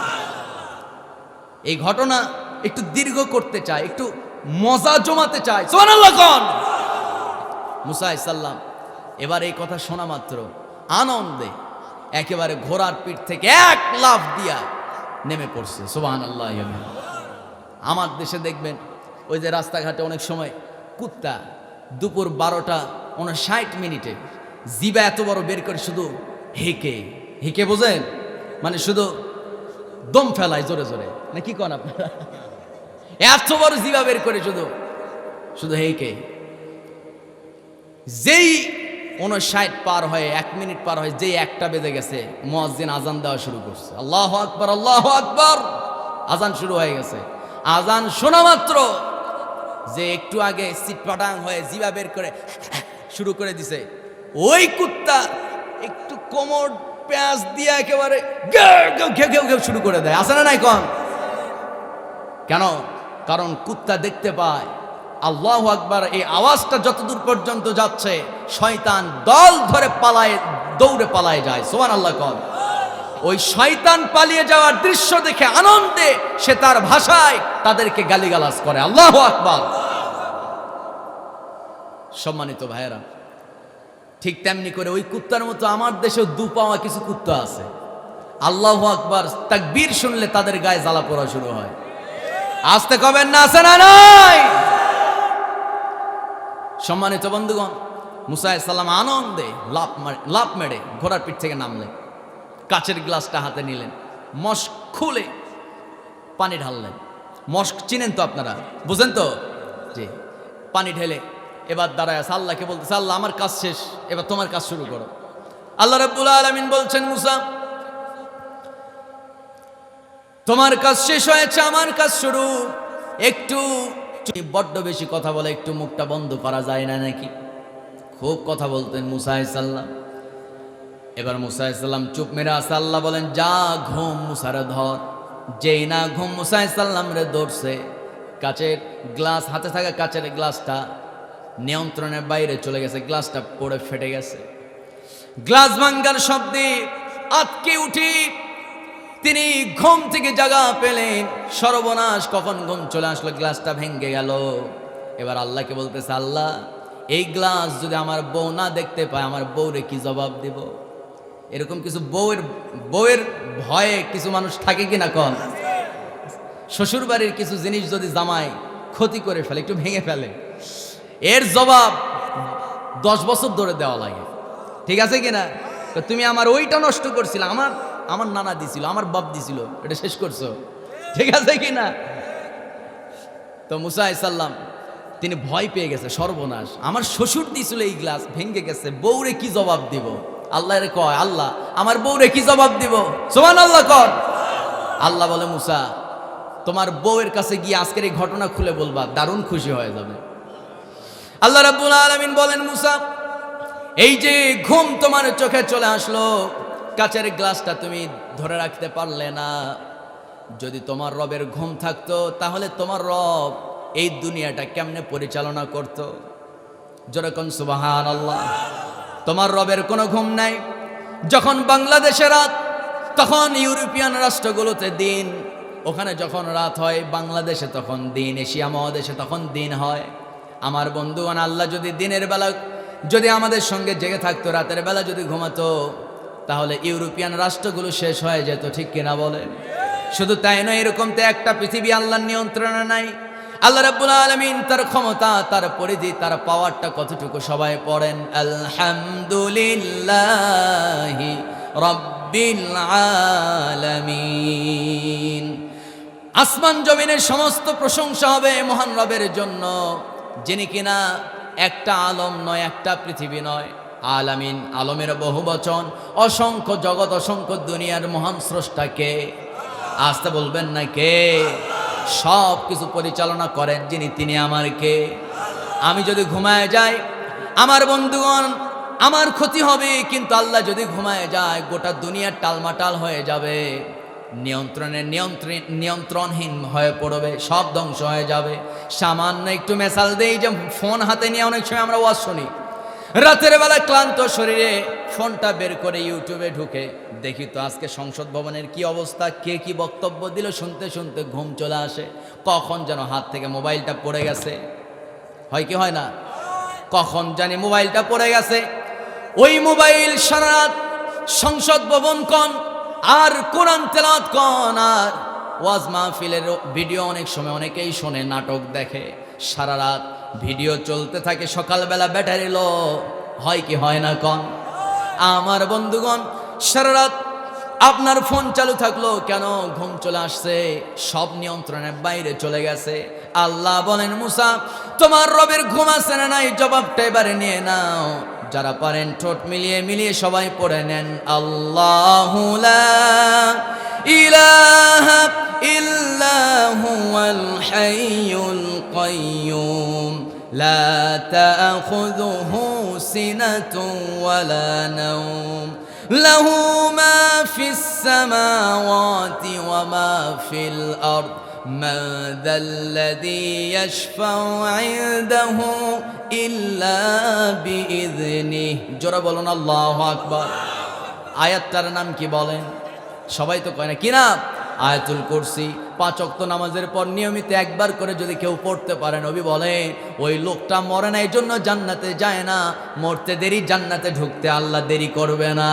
এই ঘটনা একটু দীর্ঘ করতে চাই, একটু মজা জমাতে চাই, সুবহানাল্লাহ কোন। মুসা আলাইহিস সালাম এবার এই কথা শোনা মাত্র আনন্দে একেবারে ঘোড়ার পিঠ থেকে 1 লাফ দিয়া নেমে পড়ছে, সুবহানাল্লাহ। আমার দেশে দেখবেন ওই যে রাস্তাঘাটে অনেক সময় কুত্তা দুপুর 12:59 জিবা এত বড় বের করে শুধু হেঁকে হেঁকে, বোঝেন, মানে শুধু দম ফেলায় জোরে জোরে, না কি কন আপনারা? এত বড় জিবা বের করে শুধু শুধু হেঁকে। যেই 59 পার হয়ে 1 মিনিট পার হয়ে যেই 1টা বেজে গেছে, মুয়াজ্জিন আজান দেওয়া শুরু করছে, আল্লাহু আকবার, আল্লাহু আকবার, আজান শুরু হয়ে গেছে। আজান শোনা মাত্র যে একটু আগে সিটপাটাং হয়ে জিবা বের করে শুরু করে দিছে, ওই কুত্তা একটু কোমর পেঁয়াজ দিয়ে একেবারে ঘেউ শুরু করে দেয়, আছে না নাই কন? কেন? কারণ কুত্তা দেখতে পায় আল্লাহু আকবার, এই আওয়াজটা যতদূর পর্যন্ত যাচ্ছে শয়তান দল ধরে পালায়, দৌড়ে পালায় যায়। সুবহানাল্লাহ কন। ওই শয়তান পালিয়ে যাওয়ার দৃশ্য দেখে আনন্দে সে তার ভাষায় তাদেরকে গালিগালাজ করে। আল্লাহু আকবার। সম্মানিত ভাইয়েরা, ঠিক তেমনি করে ওই কুত্তার মতো আমার দেশেও দুপাওয়া কিছু কুত্তা আছে। আল্লাহু আকবার তাকবীর শুনলে তাদের গায়ে জ্বালা পোড়া শুরু হয়। আসতে কবেন না, আছে না নাই? সম্মানিত বন্ধুগণ, মুসা আলাইহিস সালাম আনন্দে লাফ মেরে ঘোড়ার পিঠ থেকে নামলেন, কাচের গ্লাসটা হাতে নিলেন, মস্ক খুলে পানি ঢাললেন। মস্ক চিনেন তো আপনারা, বুঝেন তো? জি। পানি ঢেলে এবার দাঁড়ায় আছে, আল্লাহকে বলতেছে, আল্লাহ আমার কাজ শেষ, এবার তোমার কাজ শুরু করো। আল্লাহ রাব্বুল আলামিন বলছেন, মুসা তোমার কাজ শেষ হয়েছে, আমার কাজ শুরু। একটু বড্ড বেশি কথা বলে, একটু মুখটা বন্ধ করা যায় না নাকি? খুব কথা বলতেন মুসা আলাইহিস সালাম। এবার মুসা আলাইহিস সালাম চুপ মেরে আছে। আল্লাহ বলেন, যা ঘুম মুসারে ধর। যেই না ঘুম মুসা আলাইহিস সালাম রে ধরছে, কাচের গ্লাস, হাতে থাকা কাচের গ্লাসটা নিয়ন্ত্রণের বাইরে চলে গেছে, গ্লাসটা পড়ে ফেটে গেছে। গ্লাস ভাঙ্গার শব্দে আটকে উঠি তিনি ঘুম থেকে জাগা পেলেন। সর্বনাশ, কখন ঘুম চলে আসলো, গ্লাসটা ভেঙে গেল। এবার আল্লাহকে বলতেছে, আল্লাহ এই গ্লাস যদি আমার বউ না দেখতে পায়, আমার বউরে কি জবাব দিব? এরকম কিছু বউয়ের ভয়ে কিছু মানুষ থাকে কিনা কন? শ্বশুর বাড়ির কিছু জিনিস যদি জামাই ক্ষতি করে ফেলে, একটু ভেঙে ফেলে, এর জবাব 10 বছর ধরে দেওয়া লাগে। ঠিক আছে কিনা? তুমি আমার ওইটা নষ্ট করছিলে, আমার নানা দিছিল, আমার বাপ দিছিল, এটা শেষ করছো। ঠিক আছে কিনা? তো মুসা আলাইহিস সালাম তিনি ভয় পেয়ে গেছে, সর্বনাশ, আমার শ্বশুর দিছিল এই গ্লাস ভেঙে গেছে, বউরে কি জবাব দিব? আল্লাহর কয়, আল্লাহ আমার বউরে কি জবাব দিব? সুবহানাল্লাহ কর। আল্লাহ বলে, মুসা তোমার বউয়ের কাছে গিয়ে আজকের এই ঘটনা খুলে বলবা, দারুণ খুশি হয়ে যাবে। আল্লাহ রাব্বুল আলামিন বলেন, মুসা এই যে ঘুম তোমার চোখে চলে আসলো, কাচের গ্লাসটা তুমি ধরে রাখতে পারলে না। যদি তোমার রবের ঘুম থাকতো, তাহলে তোমার রব এই দুনিয়াটা কেমনে পরিচালনা করত? যেরকম সুবহানাল্লাহ। তোমার রবের কোনো ঘুম নাই। যখন বাংলাদেশে রাত, তখন ইউরোপিয়ান রাষ্ট্রগুলোতে দিন। ওখানে যখন রাত হয়, বাংলাদেশে তখন দিন, এশিয়া মহাদেশে তখন দিন হয়। আমার বন্ধুগণ, আল্লাহ যদি দিনের বেলা যদি আমাদের সঙ্গে জেগে থাকতো, রাতের বেলা যদি ঘুমাতো, তাহলে ইউরোপিয়ান রাষ্ট্রগুলো শেষ হয়ে যেত। ঠিক কিনা বলেন? শুধু তাই নয়, এরকম তো একটা পৃথিবী আল্লাহর নিয়ন্ত্রণে নাই। আল্লাহ রাব্বুল আলামিন তার ক্ষমতা, তার পরিধি, তার পাওয়ারটা কতটুকু সবাই পড়েন আলহামদুলিল্লাহি রাব্বিল আলামিন। আসমান জমিনের সমস্ত প্রশংসা হবে মহান রবের জন্য, যিনি কিনা একটা আলম নয়, একটা পৃথিবী নয়, আলামিন, আলমের বহু বচন, অসংখ্য জগৎ, অসংখ্য দুনিয়ার মহান স্রষ্টাকে। আসতে বলবেন না কে? সব কিছু পরিচালনা করেন যিনি, তিনি আমার কে? আমি যদি ঘুমায় যাই, আমার বন্ধুগণ, আমার ক্ষতি হবে, কিন্তু আল্লাহ যদি ঘুমায় যায়, গোটা দুনিয়া টালমাটাল হয়ে যাবে, নিয়ন্ত্রণহীন হয়ে পড়বে, সব ধ্বংস হয়ে যাবে। সামান্য একটু মেসাল দেই, যে ফোন হাতে নিয়ে অনেক সময় আমরা ওয়াজ শুনি, রাতের বেলা ক্লান্ত শরীরে ফোনটা বের করে ইউটিউবে ঢুকে দেখি তো আজকে সংসদ ভবনের কি অবস্থা, কে কি বক্তব্য দিল, শুনতে শুনতে ঘুম চলে আসে। কখন যেন হাত থেকে মোবাইলটা পড়ে গেছে, হয় কি হয় না? কখন জানি মোবাইলটা পড়ে গেছে। ওই মোবাইল সারা রাত সংসদ ভবন কন, আর কোরআন তেলাওয়াত কন, আর ওয়াজ মাহফিলের ভিডিও অনেক সময় অনেকেই শোনে, নাটক দেখে, সারা রাত ভিডিও চলতে থাকে। সকালবেলা ব্যাটারি লো, হয় কি হয় না কন? আমার বন্ধুগণ, সারা রাত আপনার ফোন চালু থাকলো কেন? ঘুম চলে আসছে, সব নিয়ন্ত্রণের বাইরে চলে গেছে। আল্লাহ বলেন, মুসা তোমার রবের ঘুম আছে না নাই? জবাবটা এবারে নিয়ে নাও। যারা পারেন ঠোঁট মিলিয়ে মিলিয়ে সবাই পড়ে নেন, আল্লাহু লা ইলাহা ইল্লা হুয়াল হাইয়ুল কাইয়্যুম লা তাখুযুহু সিনাতুন ওয়ালা নাওম লাহু মা ফিস সামাওয়াতি ওয়া মা ফিল আরদ মান যাল্লাযী ইয়াশফাউ ইনদাহু ইল্লা বিইযনিহি। জোরে বলুন আল্লাহু আকবার। আয়াতটার নাম কি বলেন? সবাই তো কয় না, কি নাম? আয়াতুল কুরসি। 5 ওয়াক্ত নামাজের পর নিয়মিত একবার করে যদি কেউ পড়তে পারে, নবী বলেন ওই লোকটা মরে না, এই জন্য জান্নাতে যায় না, মরতে দেরি, জান্নাতে ঢুকতে আল্লাহ দেরি করবে না।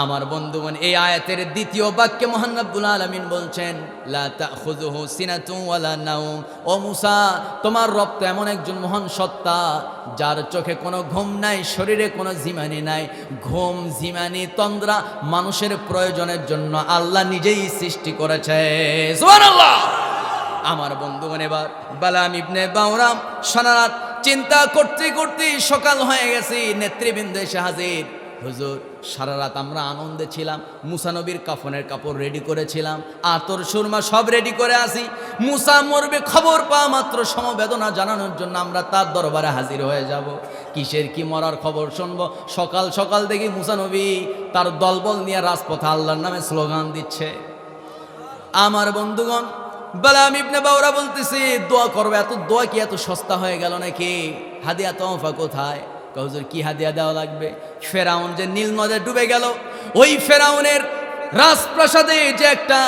আমার বন্ধুগণ, এই আয়াতের দ্বিতীয় বাক্যে মহান রব্বুল আলামিন বলছেন লা তাখুযুহু সিনাতুন ওয়ালা নাওম। ও মুসা, তোমার রব তো এমন একজন মহান সত্তা যার চোখে কোনো ঘুম নাই, শরীরে কোনো ঝিমানি নাই। ঘুম, ঝিমানি, তন্দ্রা মানুষের প্রয়োজনের জন্য আল্লাহ নিজেই সৃষ্টি করেছে। সুবহানাল্লাহ। আমার বন্ধুগণ, এবার বালাম ইবনে বাওরা সারা রাত চিন্তা করতে করতে সকাল হয়ে গেছে, নেতৃবৃন্দ এসে হাজির। হুজুর, সারা রাত আমরা আনন্দে ছিলাম, মুসা নবীর কাফনের কাপড় রেডি করেছিলাম, আতর সুরমা সব রেডি করে আসি। মুসা মরবে খবর পাওয়া মাত্র সমবেদনা জানানোর জন্য আমরা তার দরবারে হাজির হয়ে যাব। কিসের কি মরার খবর শুনবো? সকাল সকাল দেখি মুসা নবী তার দলবল নিয়ে রাজপথে আল্লাহর নামে স্লোগান দিচ্ছে। আমার বন্ধুগণ, বালাম ইবনে বাওরা বলতেছে দোয়া করবে, এত দোয়া কি এত সস্তা হয়ে গেল নাকি? হাদিয়া তোহফা কোথায়? হুজুর, কি হাদিয়া দেওয়া লাগবে? ফেরাউন যে নীল নদে ডুবে গেল, ওই ফেরাউনের রাজপ্রাসাদে যে একটা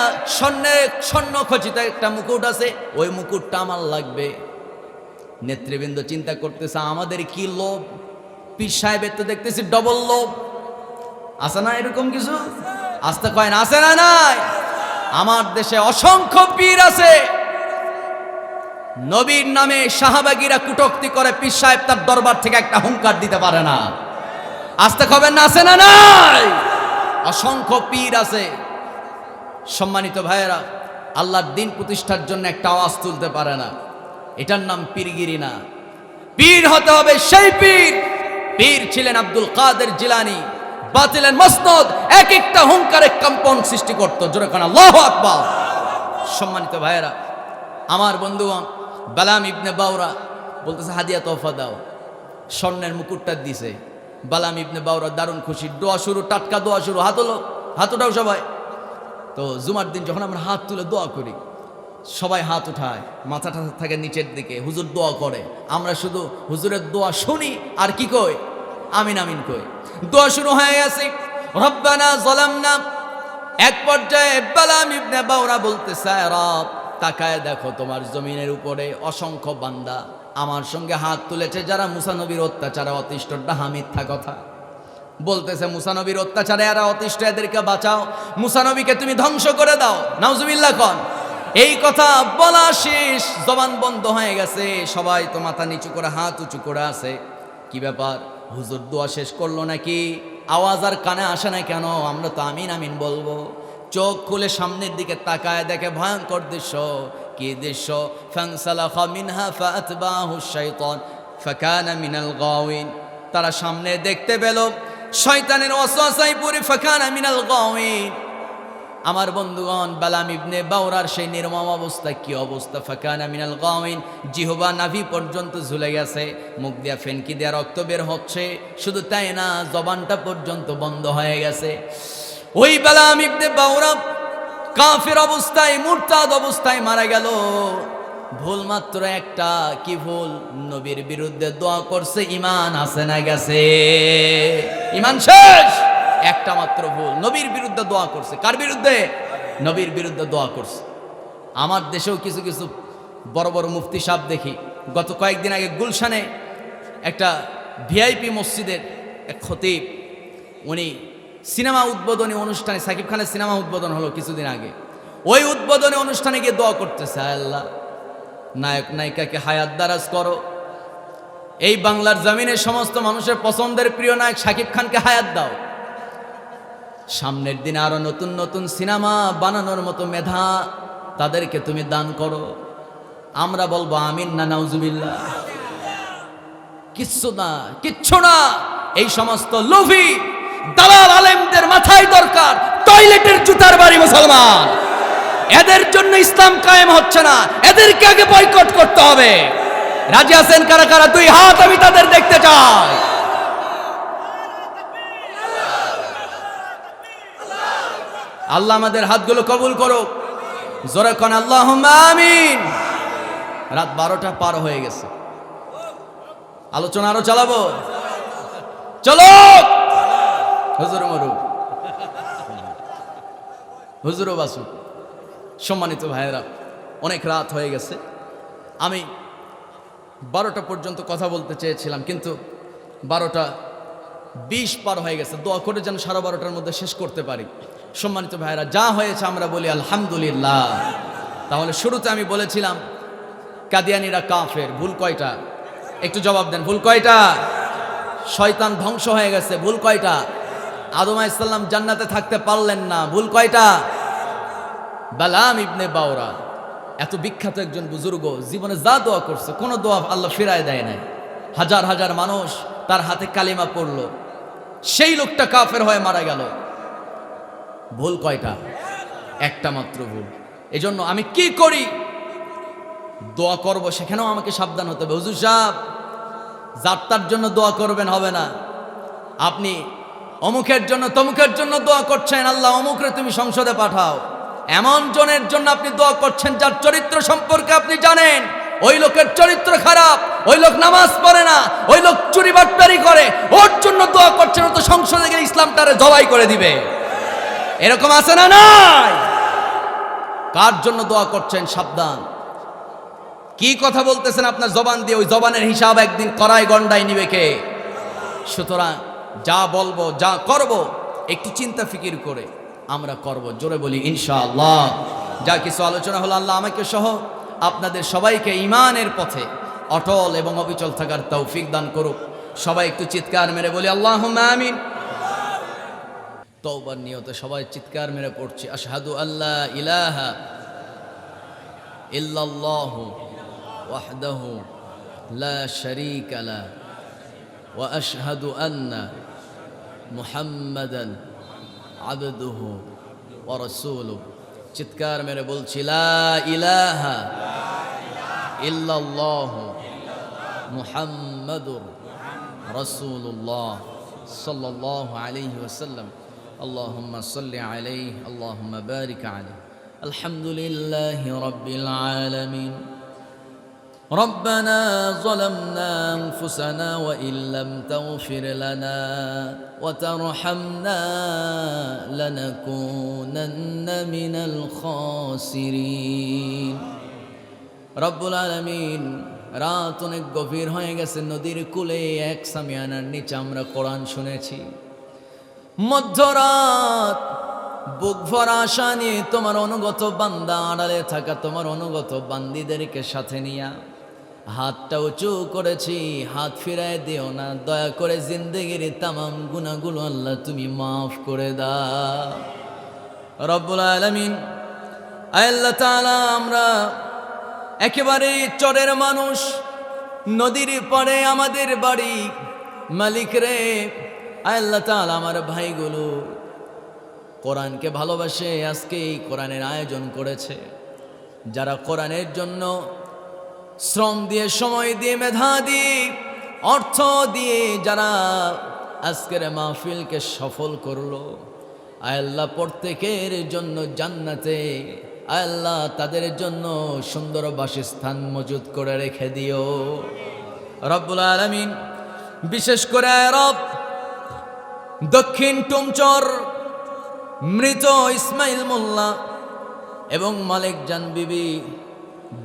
স্বর্ণ খচিত একটা মুকুট আছে, ওই মুকুটটা আমার লাগবে। নেতৃবৃন্দ চিন্তা করতেছে আমাদের কি লোভ, পীর সাহেবের তো দেখতেছি ডবল লোভ। আছে না এরকম কিছু? আসতে কয় না, আছে না? নাই। আমার দেশে অসংখ্য পীর আছে, নবীর নামে সাহাবাগীরা কুটক্তি করে, পীর সাহেব তার দরবার থেকে একটা হুঙ্কার দিতে পারে না। আসতে খবেন না, আছে না? নাই। অসংখ্য পীর আছে। সম্মানিত ভাইয়েরা, আল্লাহর দিন প্রতিষ্ঠার জন্য একটা আওয়াজ তুলতে পারে না, এটার নাম পীরগিরি না। পীর হতে হবে সেই পীর। পীর ছিলেন আব্দুল কাদের জিলানী, বাতিলের মসনদ, এক একটা হুঙ্কারে কম্পন সৃষ্টি করত। জোরে কোন আল্লাহু আকবার। সম্মানিত ভাইয়েরা, আমার বন্ধুগণ, বালাম ইবনে বাওরা বলতেছে হাদিয়া তোহফা দাও। স্বর্ণের মুকুটটা দিছে। বালাম ইবনে বাওরা দারুণ খুশি, দোয়া শুরু, টাটকা দোয়া শুরু। হাত উঠাও সবাই। তো জুমার দিন যখন আমরা হাত তুলে দোয়া করি, সবাই হাত উঠায়, মাথাটা থাকে নিচের দিকে, হুজুর দোয়া করে, আমরা শুধু হুজুরের দোয়া শুনি আর কি কই? আমিন আমিন কই। দোয়া শুরু হয়ে গেছে, রব্বানা যালামনা। এক পর্যায়ে বালাম ইবনে বাওরা বলতেছে, রব তাকায় দেখো তোমার জমিনের উপরে অসংখ্য বান্দা আমার সঙ্গে হাত তুলেছে, যারা মুসা নবীর অত্যাচারে অতিষ্ঠ। মিথ্যা কথা বলতেছে, মুসা নবীর অত্যাচারে এরা অতিষ্ঠ, এদেরকে বাঁচাও, মুসা নবীকে তুমি ধ্বংস করে দাও। নাউজুবিল্লাহ কন। এই কথা বলা শেষ, জবান বন্ধ হয়ে গেছে, সবাই তো মাথা নিচু করে হাত উঁচু করে আছে। কি ব্যাপার, হুজুর দোয়া শেষ করলো নাকি? আওয়াজ আর কানে আসে না কেন? আমরা তো আমিন আমিন বলবো। চোখ খুলে সামনের দিকে তাকায়, দেখে ভয়ঙ্কর দৃশ্য। কি দৃশ্য? ফানসালাখা মিনহা ফাআতবাহু শাইতান ফাকানা মিনাল গাওয়িন। তারা সামনে দেখতে পেল, শয়তানের ওয়াসওয়াসায় পড়ে ফাকানা মিনাল গাওয়িন। আমার বন্ধুগণ, বালাম ইবনে বাওরার সেই নির্মম অবস্থা, কি অবস্থা! ফাকানা মিনাল গাওয়িন, জিহবা নাভি পর্যন্ত ঝুলে গেছে, মুখ দিয়া ফেনকি দিয়া রক্ত বের হচ্ছে। শুধু তাই না, জবানটা পর্যন্ত বন্ধ হয়ে গেছে। ওই বালাম ইবনে বাওরা কাফের অবস্থায়, মুরতাদ অবস্থায় মারা গেল। ভুল মাত্র একটা, কি ভুল? নবীর বিরুদ্ধে দোয়া করছে। ইমান আছে না গেছে? ইমান শেষ। একটা মাত্র ভুল, নবীর বিরুদ্ধে দোয়া করছে। কার বিরুদ্ধে? নবীর বিরুদ্ধে দোয়া করছে। আমার দেশেও কিছু কিছু বড় বড় মুফতি সাহেব দেখি, গত কয়েকদিন আগে গুলশানে একটা ভিআইপি মসজিদের এক খতিব, উনি সিনেমা উদ্বোধনী অনুষ্ঠানে, সাকিব খানের সিনেমা উদ্বোধন হলো কিছুদিন আগে, ওই উদ্বোধনী অনুষ্ঠানে গিয়ে দোয়া করতেছে, আল্লাহ নায়ক নায়িকাকে হায়াত দারাজ করো, এই বাংলার জমিনের সমস্ত মানুষের পছন্দের প্রিয় নায়ক সাকিব খানকে হায়াত দাও, সামনের দিনে আরো নতুন নতুন সিনেমা বানানোর মতো মেধা তাদেরকে তুমি দান করো। আমরা বলবো আমিন না নাউজুবিল্লাহ? কিচ্ছু না। এই সমস্ত লোভী দালাল আলেমদের মাথায় দরকার টয়লেটের জুতার বাড়ি। মুসলমান, এদের জন্য ইসলাম কায়েম হচ্ছে না, এদেরকে আগে বয়কট করতে হবে। রাজি আছেন কারা কারা? দুই হাত, আমি তাদের দেখতে চাই। আল্লাহ আমাদের হাতগুলো কবুল করো। জোরে কোন আল্লাহুম্মা আমিন। রাত 12টা পার হয়ে গেছে, আলোচনা আরো চালাবো? চলো হুজুর মরু, হুজুরও বাসু। সম্মানিত ভাইয়েরা, অনেক রাত হয়ে গেছে। আমি 12টা পর্যন্ত কথা বলতে চেয়েছিলাম, কিন্তু 12:20 পার হয়ে গেছে। দোয়া করে যেন 12:30টার মধ্যে শেষ করতে পারি। সম্মানিত ভাইয়েরা, যা হয়েছে আমরা বলি আলহামদুলিল্লাহ। তাহলে শুরুতে আমি বলেছিলাম কাদিয়ানীরা কাফের, ভুল কয়টা? একটু জবাব দেন, ভুল কয়টা? শয়তান ধ্বংস হয়ে গেছে, ভুল কয়টা? আদম আলাইহিস সালাম জান্নাতে থাকতে পারলেন না, ভুল কয়টা? বালাম ইবনে বাওরা, এত বিখ্যাত একজন বুজুর্গ, জীবনে যা দোয়া করছে কোনো দোয়া আল্লাহ ফিরায় দেয় নাই। হাজার হাজার মানুষ তার হাতে কালিমা পড়লো, সেই লোকটা কাফের হয়ে মারা গেল। ভুল কয়টা? একটা মাত্র ভুল। এজন্য আমি কি করি? দোয়া করব, সেখানেও আমাকে সাবধান হতে হবে। হুজুর সাহেব, যাত্রার জন্য দোয়া করবেন হবে না। আপনি অমুকের জন্য তমুকের জন্য দোয়া করছেন, আল্লাহ অমুকরে তুমি সংসদে পাঠাও। এমন জনের জন্য আপনি দোয়া করছেন যার চরিত্র সম্পর্কে আপনি জানেন ওই লোকের চরিত্র খারাপ, ওই লোক নামাজ পড়ে না, ওই লোক চুরি বাটপারি করে, ওর জন্য দোয়া করছেন। ও তো সংসদে গেলে ইসলামটারে জবাই করে দিবে। এরকম আছে না নাই? কার জন্য দোয়া করছেন সাবধান। কি কথা বলতেছেন আপনার জবান দিয়ে, ওই জবানের হিসাব একদিন কড়াই গন্ডায় নিবে কে? সুতরাং যা বলবো যা করব একটু চিন্তা ফিকির করে আমরা করব। জোরে বলি ইনশাআল্লাহ। যা কিছু আলোচনা হলো, আল্লাহ আমাকে সহ আপনাদের সবাইকে ঈমানের পথে অটল এবং অবিচল থাকার তৌফিক দান করুক। সবাই একটু চিৎকার মেরে বলি আল্লাহুম্মা আমিন। তওবার নিয়তে সবাই চিৎকার মেরে পড়ছি, আশহাদু আল্লা ইলাহা ইল্লাল্লাহু ওয়াহদাহু লা শারীকা লা ওয়া আশহাদু আন্না মুহাম্মাদান আবদুহু ওয়া রাসূলুহু। চিৎকার মেরে বলছি, লা ইলাহা ইল্লাল্লাহু মুহাম্মাদুর রাসূলুল্লাহ সাল্লাল্লাহু আলাইহি ওয়াসাল্লাম। আল্লাহুম্মা সাল্লি আলাইহি আল্লাহুম্মা বারিক আলাইহি। আলহামদুলিল্লাহি রাব্বিল আলামিন। ربنا ظلمنا أنفسنا وإن لم تغفر لنا وترحمنا لنكونن من الخاسرين। رب العالمين, রাত অনেক গভীর হয়ে গেছে। নদীর কূলে এক সামিয়ানার নিচে আমরা কোরআন শুনেছি। মধ্যরাত বুক ভরা আশা নিয়ে তোমার অনুগত বান্দা, আড়ালে থাকা তোমার অনুগত বান্দিদেরকে সাথে নিয়া হাতটা উঁচু করেছি। হাত ফিরায় দিও না, দয়া করে জিন্দেগির তামাম গুনাহগুলো আল্লাহ তুমি মাফ করে দাও। রব্বুল আলামিন, আল্লাহ তাআলা, আমরা একেবারে চরের মানুষ, নদীর পাড়ে আমাদের বাড়ি। মালিক রে, আল্লাহ তাআলা, আমার ভাইগুলো কোরআনকে ভালোবাসে, আজকে এই কোরআনের আয়োজন করেছে। যারা কোরআনের জন্য শ্রম দিয়ে, সময় দিয়ে, মেধা দিয়ে, অর্থ দিয়ে যারা আজকের মাহফিলকে সফল করলো, আল্লাহ প্রত্যেকের জন্য জান্নাতে আল্লাহ তাদের জন্য সুন্দর বাসস্থান মজুদ করে রেখে দিও রব্বুল আলামিন। বিশেষ করে রব দক্ষিণ টুমচর মৃত ইসমাইল মোল্লা এবং মালিক জান বিবি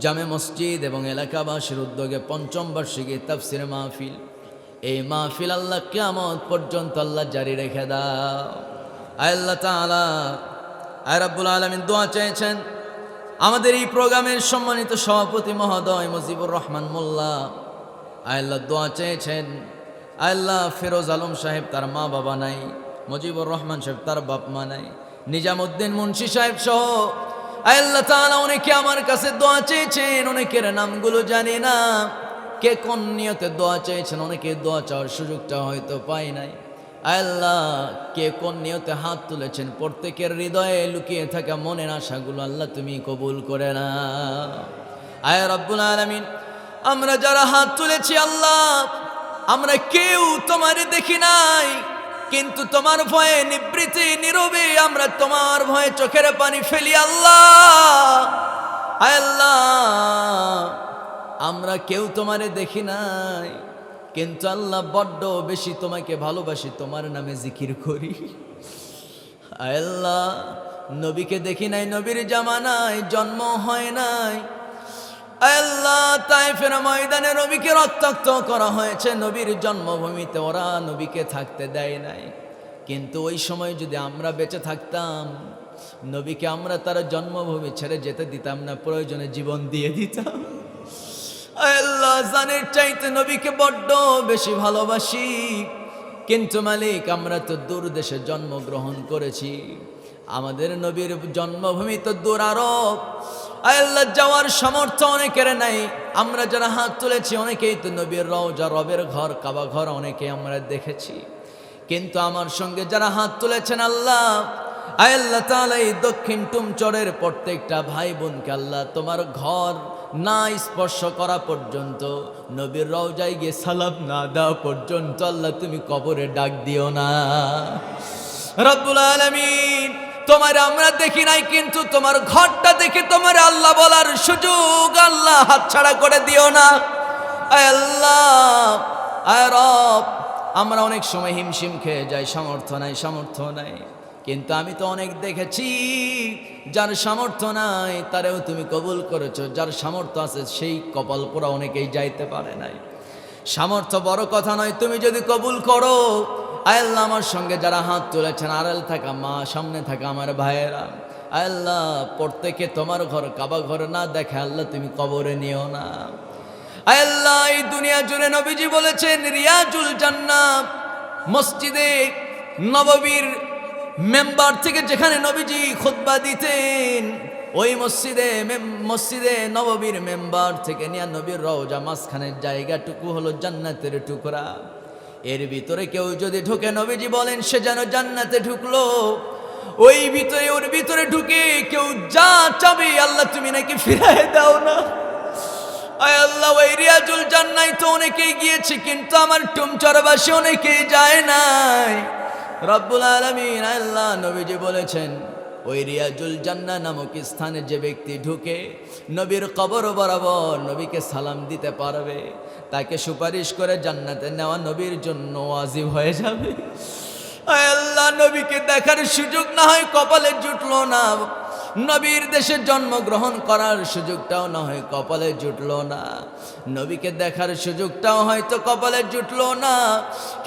জামে মসজিদ এবং এলাকাবাসীর উদ্যোগে ৫ম বার্ষিকী তাফসির মাহফিল, এই মাহফিল আল্লাহ কিয়ামত পর্যন্ত আল্লাহ জারি রেখে দাও। আল্লাহ তাআলা, আয় রব্বুল আলামিন, দোয়া চেয়েছেন আমাদের এই প্রোগ্রামের সম্মানিত সভাপতি মহোদয় মুজিবুর রহমান মোল্লা। আল্লাহ দোয়া চেয়েছেন, আল্লাহ ফিরোজ আলম সাহেব, তার মা বাবা নাই, মুজিবুর রহমান সাহেব তার বাপ মা নাই, নিজামুদ্দিন মুন্সি সাহেব সহ আল্লাহ তাআলা অনেকে আমার কাছে দোয়া চেয়েছেন। অনেকের নামগুলো জানি না, কে কোন নিয়তে দোয়া চেয়েছেন, অনেকে দোয়া চাওয়ার সুযোগটা হয়তো পাই নাই। আল্লাহ, কে কোন নিয়তে হাত তুলেছেন, প্রত্যেকের হৃদয়ে লুকিয়ে থাকা মনের আশাগুলো আল্লাহ তুমি কবুল করে না। আয় রব্বুল আলামিন, আমরা যারা হাত তুলেছি আল্লাহ, আমরা কেউ তোমারে দেখি নাই, কিন্তু তোমার ভয়ে নিবৃত্তি নীরবে আমরা তোমার ভয়ে চোখের পানি ফেলি আল্লাহ। আয় আল্লাহ, আমরা কেউ তোমারে দেখি নাই, কিন্তু আল্লাহ বড্ড বেশি তোমাকে ভালোবাসি, তোমার নামে জিকির করি। আয় আল্লাহ, নবীকে দেখি নাই, নবীর জামানায় জন্ম হয় নাই। আয় আল্লাহ, তায়েফের ময়দানে নবীকে রক্তাক্ত করা হয়েছে, নবীর জন্মভূমিতে ওরা নবীকে থাকতে দেয় নাই। কিন্তু ওই সময় যদি আমরা বেঁচে থাকতাম, নবীকে আমরা তার জন্মভূমি ছেড়ে যেতে দিতাম না, প্রয়োজনে জীবন দিয়ে দিতাম। আয় আল্লাহ, জানের চাইতে নবীকে বড্ড বেশি ভালোবাসি, কিন্তু মালিক আমরা তো দূর দেশে জন্মগ্রহণ করেছি, আমাদের নবীর জন্মভূমি তো দূর আরব। আয় আল্লাহ, যাওয়ার সামর্থ্য অনেকের নাই। আমরা যারা হাত তুলেছি অনেকেই তো নবীর রওজা, রবের ঘর, কাবা ঘর অনেকেই আমরা দেখেছি, কিন্তু আমার সঙ্গে যারা হাত তুলেছেন আল্লাহ, আয় আল্লাহ তাআলা এই দক্ষিণ টুমচরের প্রত্যেকটা ভাই বোনকে আল্লাহ তোমার ঘর না স্পর্শ করা পর্যন্ত, নবীর রওজায় গিয়ে সালাম না দেওয়া পর্যন্ত আল্লাহ তুমি কবরে ডাক দিও না। রব্বুল আলামিন, তোমার আমরা দেখি নাই, কিন্তু তোমার ঘরটা দেখে তোমার আল্লাহ বলার সুযোগ আল্লাহ হাতছাড়া করে দিও না। আয় আল্লাহ, আয় রব, আমরা অনেক সময় হিমশিম খেয়ে যাই, সামর্থ্য নাই, কিন্তু আমি তো অনেক দেখেছি যার সামর্থ্য নাই তারেও তুমি কবুল করেছো, যার সামর্থ্য আছে সেই কপাল পোড়া অনেকেই যাইতে পারে নাই। সামর্থ্য বড় কথা নয়, তুমি যদি কবুল করো। আয় আল্লাহ, আমার সঙ্গে যারা হাত তুলেছেন, আড়াল থাকা মা, সামনে থাকা আমার ভাইয়েরা, আয় আল্লাহ প্রত্যেকে তোমার ঘর, কাবা ঘর না দেখে আল্লাহ তুমি কবরে নিও না। আয় আল্লাহ, এই দুনিয়া জুড়ে নবীজি বলেছেন রিয়াজুল জান্নাত, মসজিদে নববীর মেম্বার থেকে যেখানে নবীজি খুতবা দিতেন, ওই মসজিদে নববীর মেম্বার থেকে নিয়ে নবীর রওজা মাঝখানের জায়গাটুকু হলো জান্নাতের টুকরা। এর ভিতরে কেউ যদি ঢুকে, নবীজি বলেন সে যেন জান্নাতে ঢুকলো। ওর ভিতরে ঢুকে কেউ যা চাবে আল্লাহ তুমি নাকি ফিরাই দাও না। আয় আল্লাহ, ওই রিয়াজুল জান্নাত তো অনেকেই গিয়েছে, কিন্তু আমার টুমচরবাসী অনেকেই যায় নাই। রব্বুল আলামিন, আল্লাহ নবীজি বলেছেন ওই রিয়াজুল জান্নাহ নামক স্থানে যে ব্যক্তি ঢুকে নবীর কবর বরাবর নবীকে সালাম দিতে পারবে, তাকে সুপারিশ করে জান্নাতে নেওয়া নবীর জন্য ওয়াজিব হয়ে যাবে। আয় আল্লাহ, নবীকে দেখার সুযোগ না হয় কপালে জুটলো না, নবীর দেশে জন্মগ্রহণ করার সুযোগটাও না হয় কপালে জুটলো না, নবীকে দেখার সুযোগটাও হয়তো কপালে জুটলো না,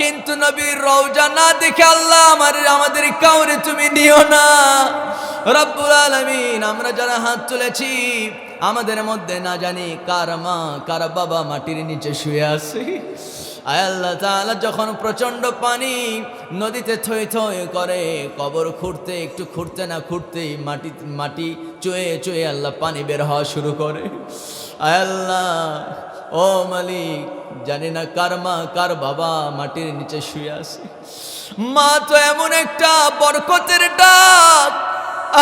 কিন্তু নবীর রওজা না দেখে আল্লাহ আমাদের কাউরে তুমি নিও না। রব্বুল আলামিন, আমরা যারা হাত তুলেছি আমাদের মধ্যে না জানি কার মা কার বাবা মাটির নিচে শুয়ে আছে। আয় আল্লাহ তাআলা, যখন প্রচন্ড পানি নদীতে থই থই করে, কবর খুঁড়তে একটু খুঁড়তে না খুঁড়তেই মাটি চুয়ে আল্লাহ পানি বের হওয়া শুরু করে। আয় আল্লাহ, ও মালিক, জানি না কার মা কার বাবা মাটির নিচে শুয়ে আছে। মা তো এমন একটা বরকতের ডাক,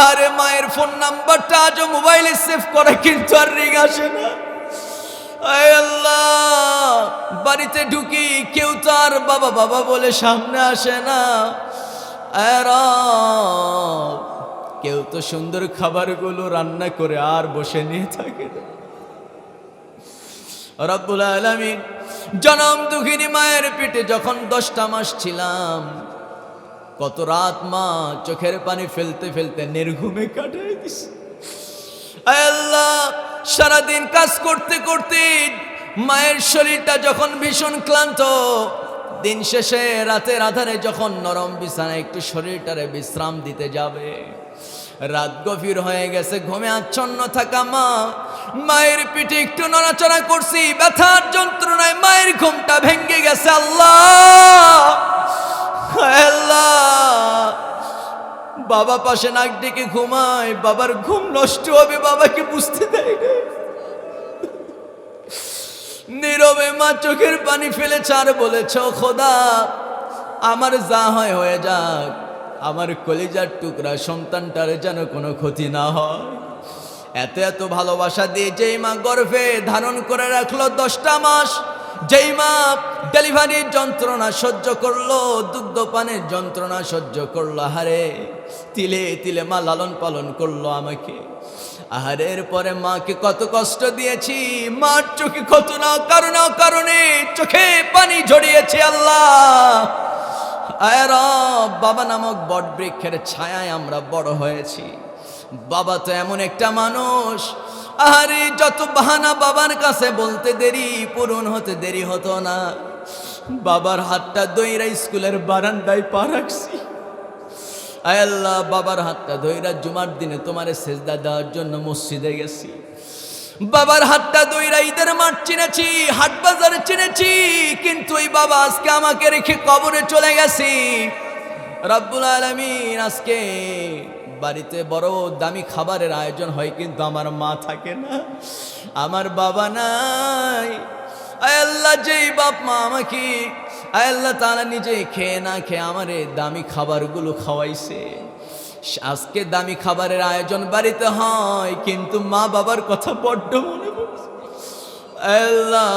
আরে মায়ের ফোন নাম্বারটা আজও মোবাইলে সেভ করে, কিন্তু আর রিং আসে না। আয় আল্লাহ, বাড়িতে ঢুকি কেউ তো আর বাবা বাবা বলে সামনে আসে না। আয় রব, কেউ তো সুন্দর খাবারগুলো রান্না করে আর বসে নিয়ে থাকে না। রব্বুল আলামিন, জনম দুঃখিনী মায়ের পেটে যখন 10টা মাস ছিলাম, কত রাত মা চোখের পানি ফেলতে ফেলতে নির্ঘুমে কাটিয়ে দিছে। আয় আল্লাহ, সারাদিন কাজ করতে করতে মায়ের শরীরটা যখন ভীষণ ক্লান্ত, দিন শেষে রাতের আধারে যখন নরম বিছানায় একটু শরীরটারে বিশ্রাম দিতে যাবে, রাত গভীর হয়ে গেছে, ঘুমে আচ্ছন্ন থাকা মায়ের পিঠে একটু নড়াচড়া করছি, ব্যথার যন্ত্রণায় মায়ের ঘুমটা ভেঙে গেছে। আল্লাহ, আল্লাহ, বাবা পাশে নাক ডেকে ঘুমায়, বাবার ঘুম নষ্ট হবে, বাবাকে বুঝতে দেয় না। নীরবে মা চোখের পানি ফেলেছে আর বলেছ, খোদা আমার যা হয় হয়ে যাক, আমার কলিজার টুকরা সন্তানটার যেন কোনো ক্ষতি না হয়। এত এত ভালোবাসা দিয়ে যেই মা গর্ভে ধারণ করে রাখলো 10টা মাস, যেই মা ডেলিভারির যন্ত্রণা সহ্য করলো, দুগ্ধপানের যন্ত্রণা সহ্য করলো, আহারে তিলে তিলে মা লালন পালন করলো আমাকে। আহারের পরে মাকে কত কষ্ট দিয়েছি, মার চোখে কত না কারণে চোখে পানি ঝরিয়েছি আল্লাহ। আয় রব, বাবা নামক বট বৃক্ষের ছায়ায় আমরা বড় হয়েছি। বাবা তো এমন একটা মানুষ, আহারে যত বাহানা বাবার কাছে বলতে দেরি, পূরণ হতে দেরি হতো না। বাবার হাতটা দইরা স্কুলের বারান্দায় পা রাখছি। আয় আল্লাহ, বাবার হাতটা দইরা জুমার দিনে তোমারে সেজদা দেওয়ার জন্য মসজিদে গেছি। বাবার হাতটা দইরা ঈদের মাঠ চিনেছি, হাট বাজার চিনেছি, কিন্তু ওই বাবা আজকে আমাকে রেখে কবরে চলে গেছি। রব্বুল আলামিন, আজকে বাড়িতে বড় দামি খাবারের আয়োজন হয়, কিন্তু আমার মা থাকে না, আমার বাবা নাই। আয় আল্লাহ, যেই বাপ মা আমাকে আয় আল্লাহ তাআলা নিজে খেয়ে না খেয়ে আমারে দামি খাবারগুলো খাওয়াইছে, আজকে দামি খাবারের আয়োজন বাড়িতে হয়, কিন্তু মা বাবার কথা বড্ড মনে পড়ছে। আল্লাহ,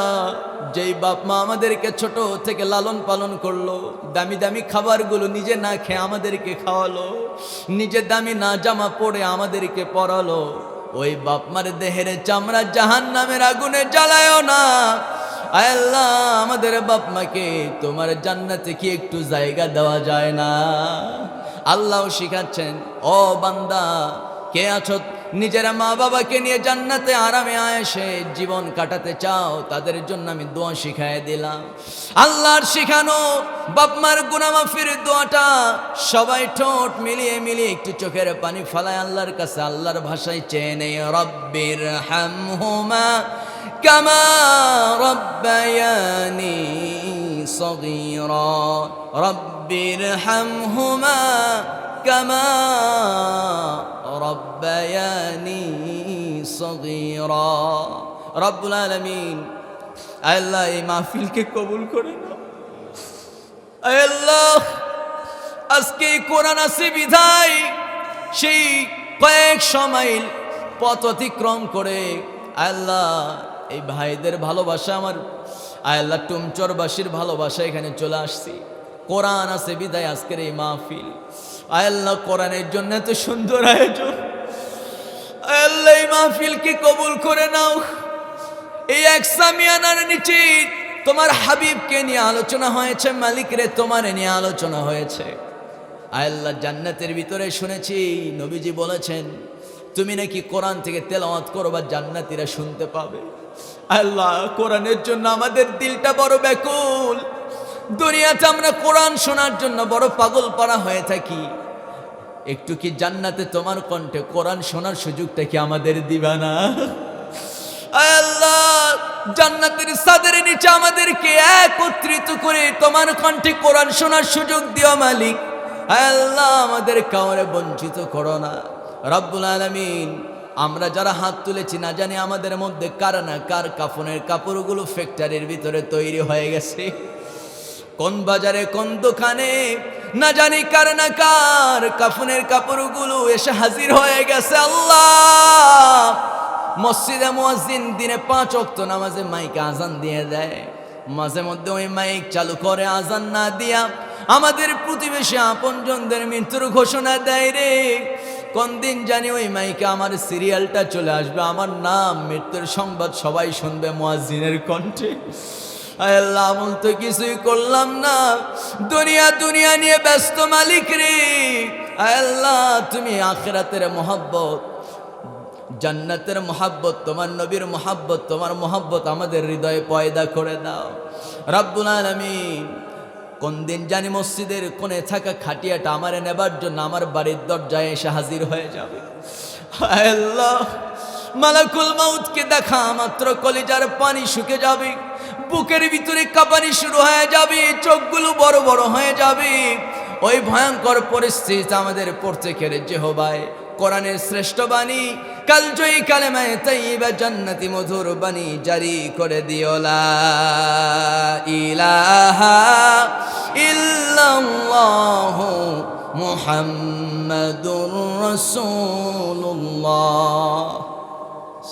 যেই বাপ মা আমাদেরকে ছোট থেকে লালন পালন করলো, দামি দামি খাবারগুলো নিজে না খেয়ে আমাদেরকে খাওয়ালো, নিজে দামি না জামা পরে আমাদেরকে পরালো, ওই বাপ মার দেহের চামড়া জাহান্নামের আগুনে জ্বালায়ও না। আল্লাহ, আমাদের বাপ মাকে তোমার জান্নাতে কি একটু জায়গা দেওয়া যায় না? আল্লাহ শিখাচ্ছেন, ও বান্দা, কে আছো নিজের মা বাবাকে নিয়ে জান্নাতে আরামে আয়েশে জীবন কাটাতে চাও, তাদের জন্য আমি দোয়া শিখায় দিলাম। আল্লাহর শিখানো বাপ মার গুনাহ মাফির দোয়াটা সবাই ঠোঁট মিলিয়ে মিলিয়ে একটু চোখের পানি ফেলায় আল্লাহর কাছে, আল্লাহর ভাষায় চেয়ে নেই, রব্বির হামহুমা কামা রব্বায়ানি সগীরা, রব্বির হামহুমা কামা রব্বায়ানি সগীরা। রব্বুল আলামিন, আল্লাহ এই মাহফিলকে কবুল করে নাও। আল্লাহ, আজকে কোরআন আছে বিধায় সেই কয়েকশো মাইল পথ অতিক্রম করে আল্লাহ এই ভাইদের ভালোবাসা, আমার আল্লাহ টুমচরবাসীর ভালোবাসা এখানে চলে আসছি। কোরআন আছে বিদায় আজকের এই মাহফিল। আল্লাহ, কোরআনের জন্য এত সুন্দর আয়োজন, আল্লাহ এই মাহফিলকে কবুল করে নাও। এই এক সামিয়ানার নিচে তোমার হাবিবকে নিয়ে আলোচনা হয়েছে, মালিক রে তোমার নিয়ে আলোচনা হয়েছে। আল্লাহ, জান্নাতের ভিতরে শুনেছি নবীজি বলেছেন, তুমি নাকি কোরআন থেকে তেলাওয়াত করবা, জান্নাতীরা শুনতে পাবে। আল্লাহ, কোরআনের জন্য আমাদের দিলটা বড় ব্যাকুল। দুনিয়াতে আমরা কোরআন শোনার জন্য বড় পাগল পারা হয়ে থাকি, একটু কি জান্নাতে তোমার কণ্ঠে কোরআন শোনার সুযোগটা কি আমাদের দিবা না? আল্লাহ, জান্নাতের ছাদের নিচে আমাদেরকে একত্রিত করে তোমার কণ্ঠে কোরআন শোনার সুযোগ দিও মালিক। আল্লাহ, আমাদের কাউরে বঞ্চিত করো না। রব্বুল আলামিন, আমরা যারা হাত তুলেছি না জানি আমাদের মধ্যে কার না কার কাফনের কাপড়গুলো ফ্যাক্টরির ভিতরে তৈরি হয়ে গেছে, কোন বাজারে কোন দোকানে না জানি কার না কার কাফনের কাপড়গুলো এসে হাজির হয়ে গেছে। আল্লাহ, মসজিদে মুয়াজ্জিন দিনে 5 ওয়াক্ত নামাজে মাইকে আজান দিয়ে দেয়, মাঝে মধ্যে ওই মাইক চালু করে আজান না দিয়া আমাদের প্রতিবেশী আপনজনদের মৃত্যুর ঘোষণা দেয় রে। কোন দিন জানি ওই মাইকে আমার সিরিয়ালটা চলে আসবে, আমার নাম, মৃত্যুর সংবাদ সবাই শুনবে মুয়াজ্জিনের কণ্ঠে। আল্লাহ, আমল তো কিছুই করলাম না, দুনিয়া নিয়ে ব্যস্ত মালিক রে। আল্লাহ, তুমি আখিরাতের মহব্বত, জান্নাতের মহব্বত, তোমার নবীর মহব্বত, তোমার মহব্বত আমাদের হৃদয়ে পয়দা করে দাও। রব্বুল আলামিন, কোন দিন জানি মসজিদের কোণে থাকা খাটিয়াটা আমারে নেবার জন্য আমার বাড়ির দরজায় এসে হাজির হয়ে যাবে। আল্লাহ, মালাকুল মাউতকে দেখা মাত্র কলিজার পানি শুকে যাবে, বুকের ভিতরে কাঁপানি শুরু হয়ে যাবে, চোখগুলো বড় বড় হয়ে যাবে। ওই ভয়ঙ্কর পরিস্থিতি আমাদের পড়তে খেলে যেহোবায় কোরআনের শ্রেষ্ঠ বাণী কালজয়ী কালেমায়ে তাইয়্যিবা জান্নাতি মধুর বাণী জারি করে দিও, লা ইলাহা ইল্লাল্লাহু মুহাম্মাদুর রাসূলুল্লাহ।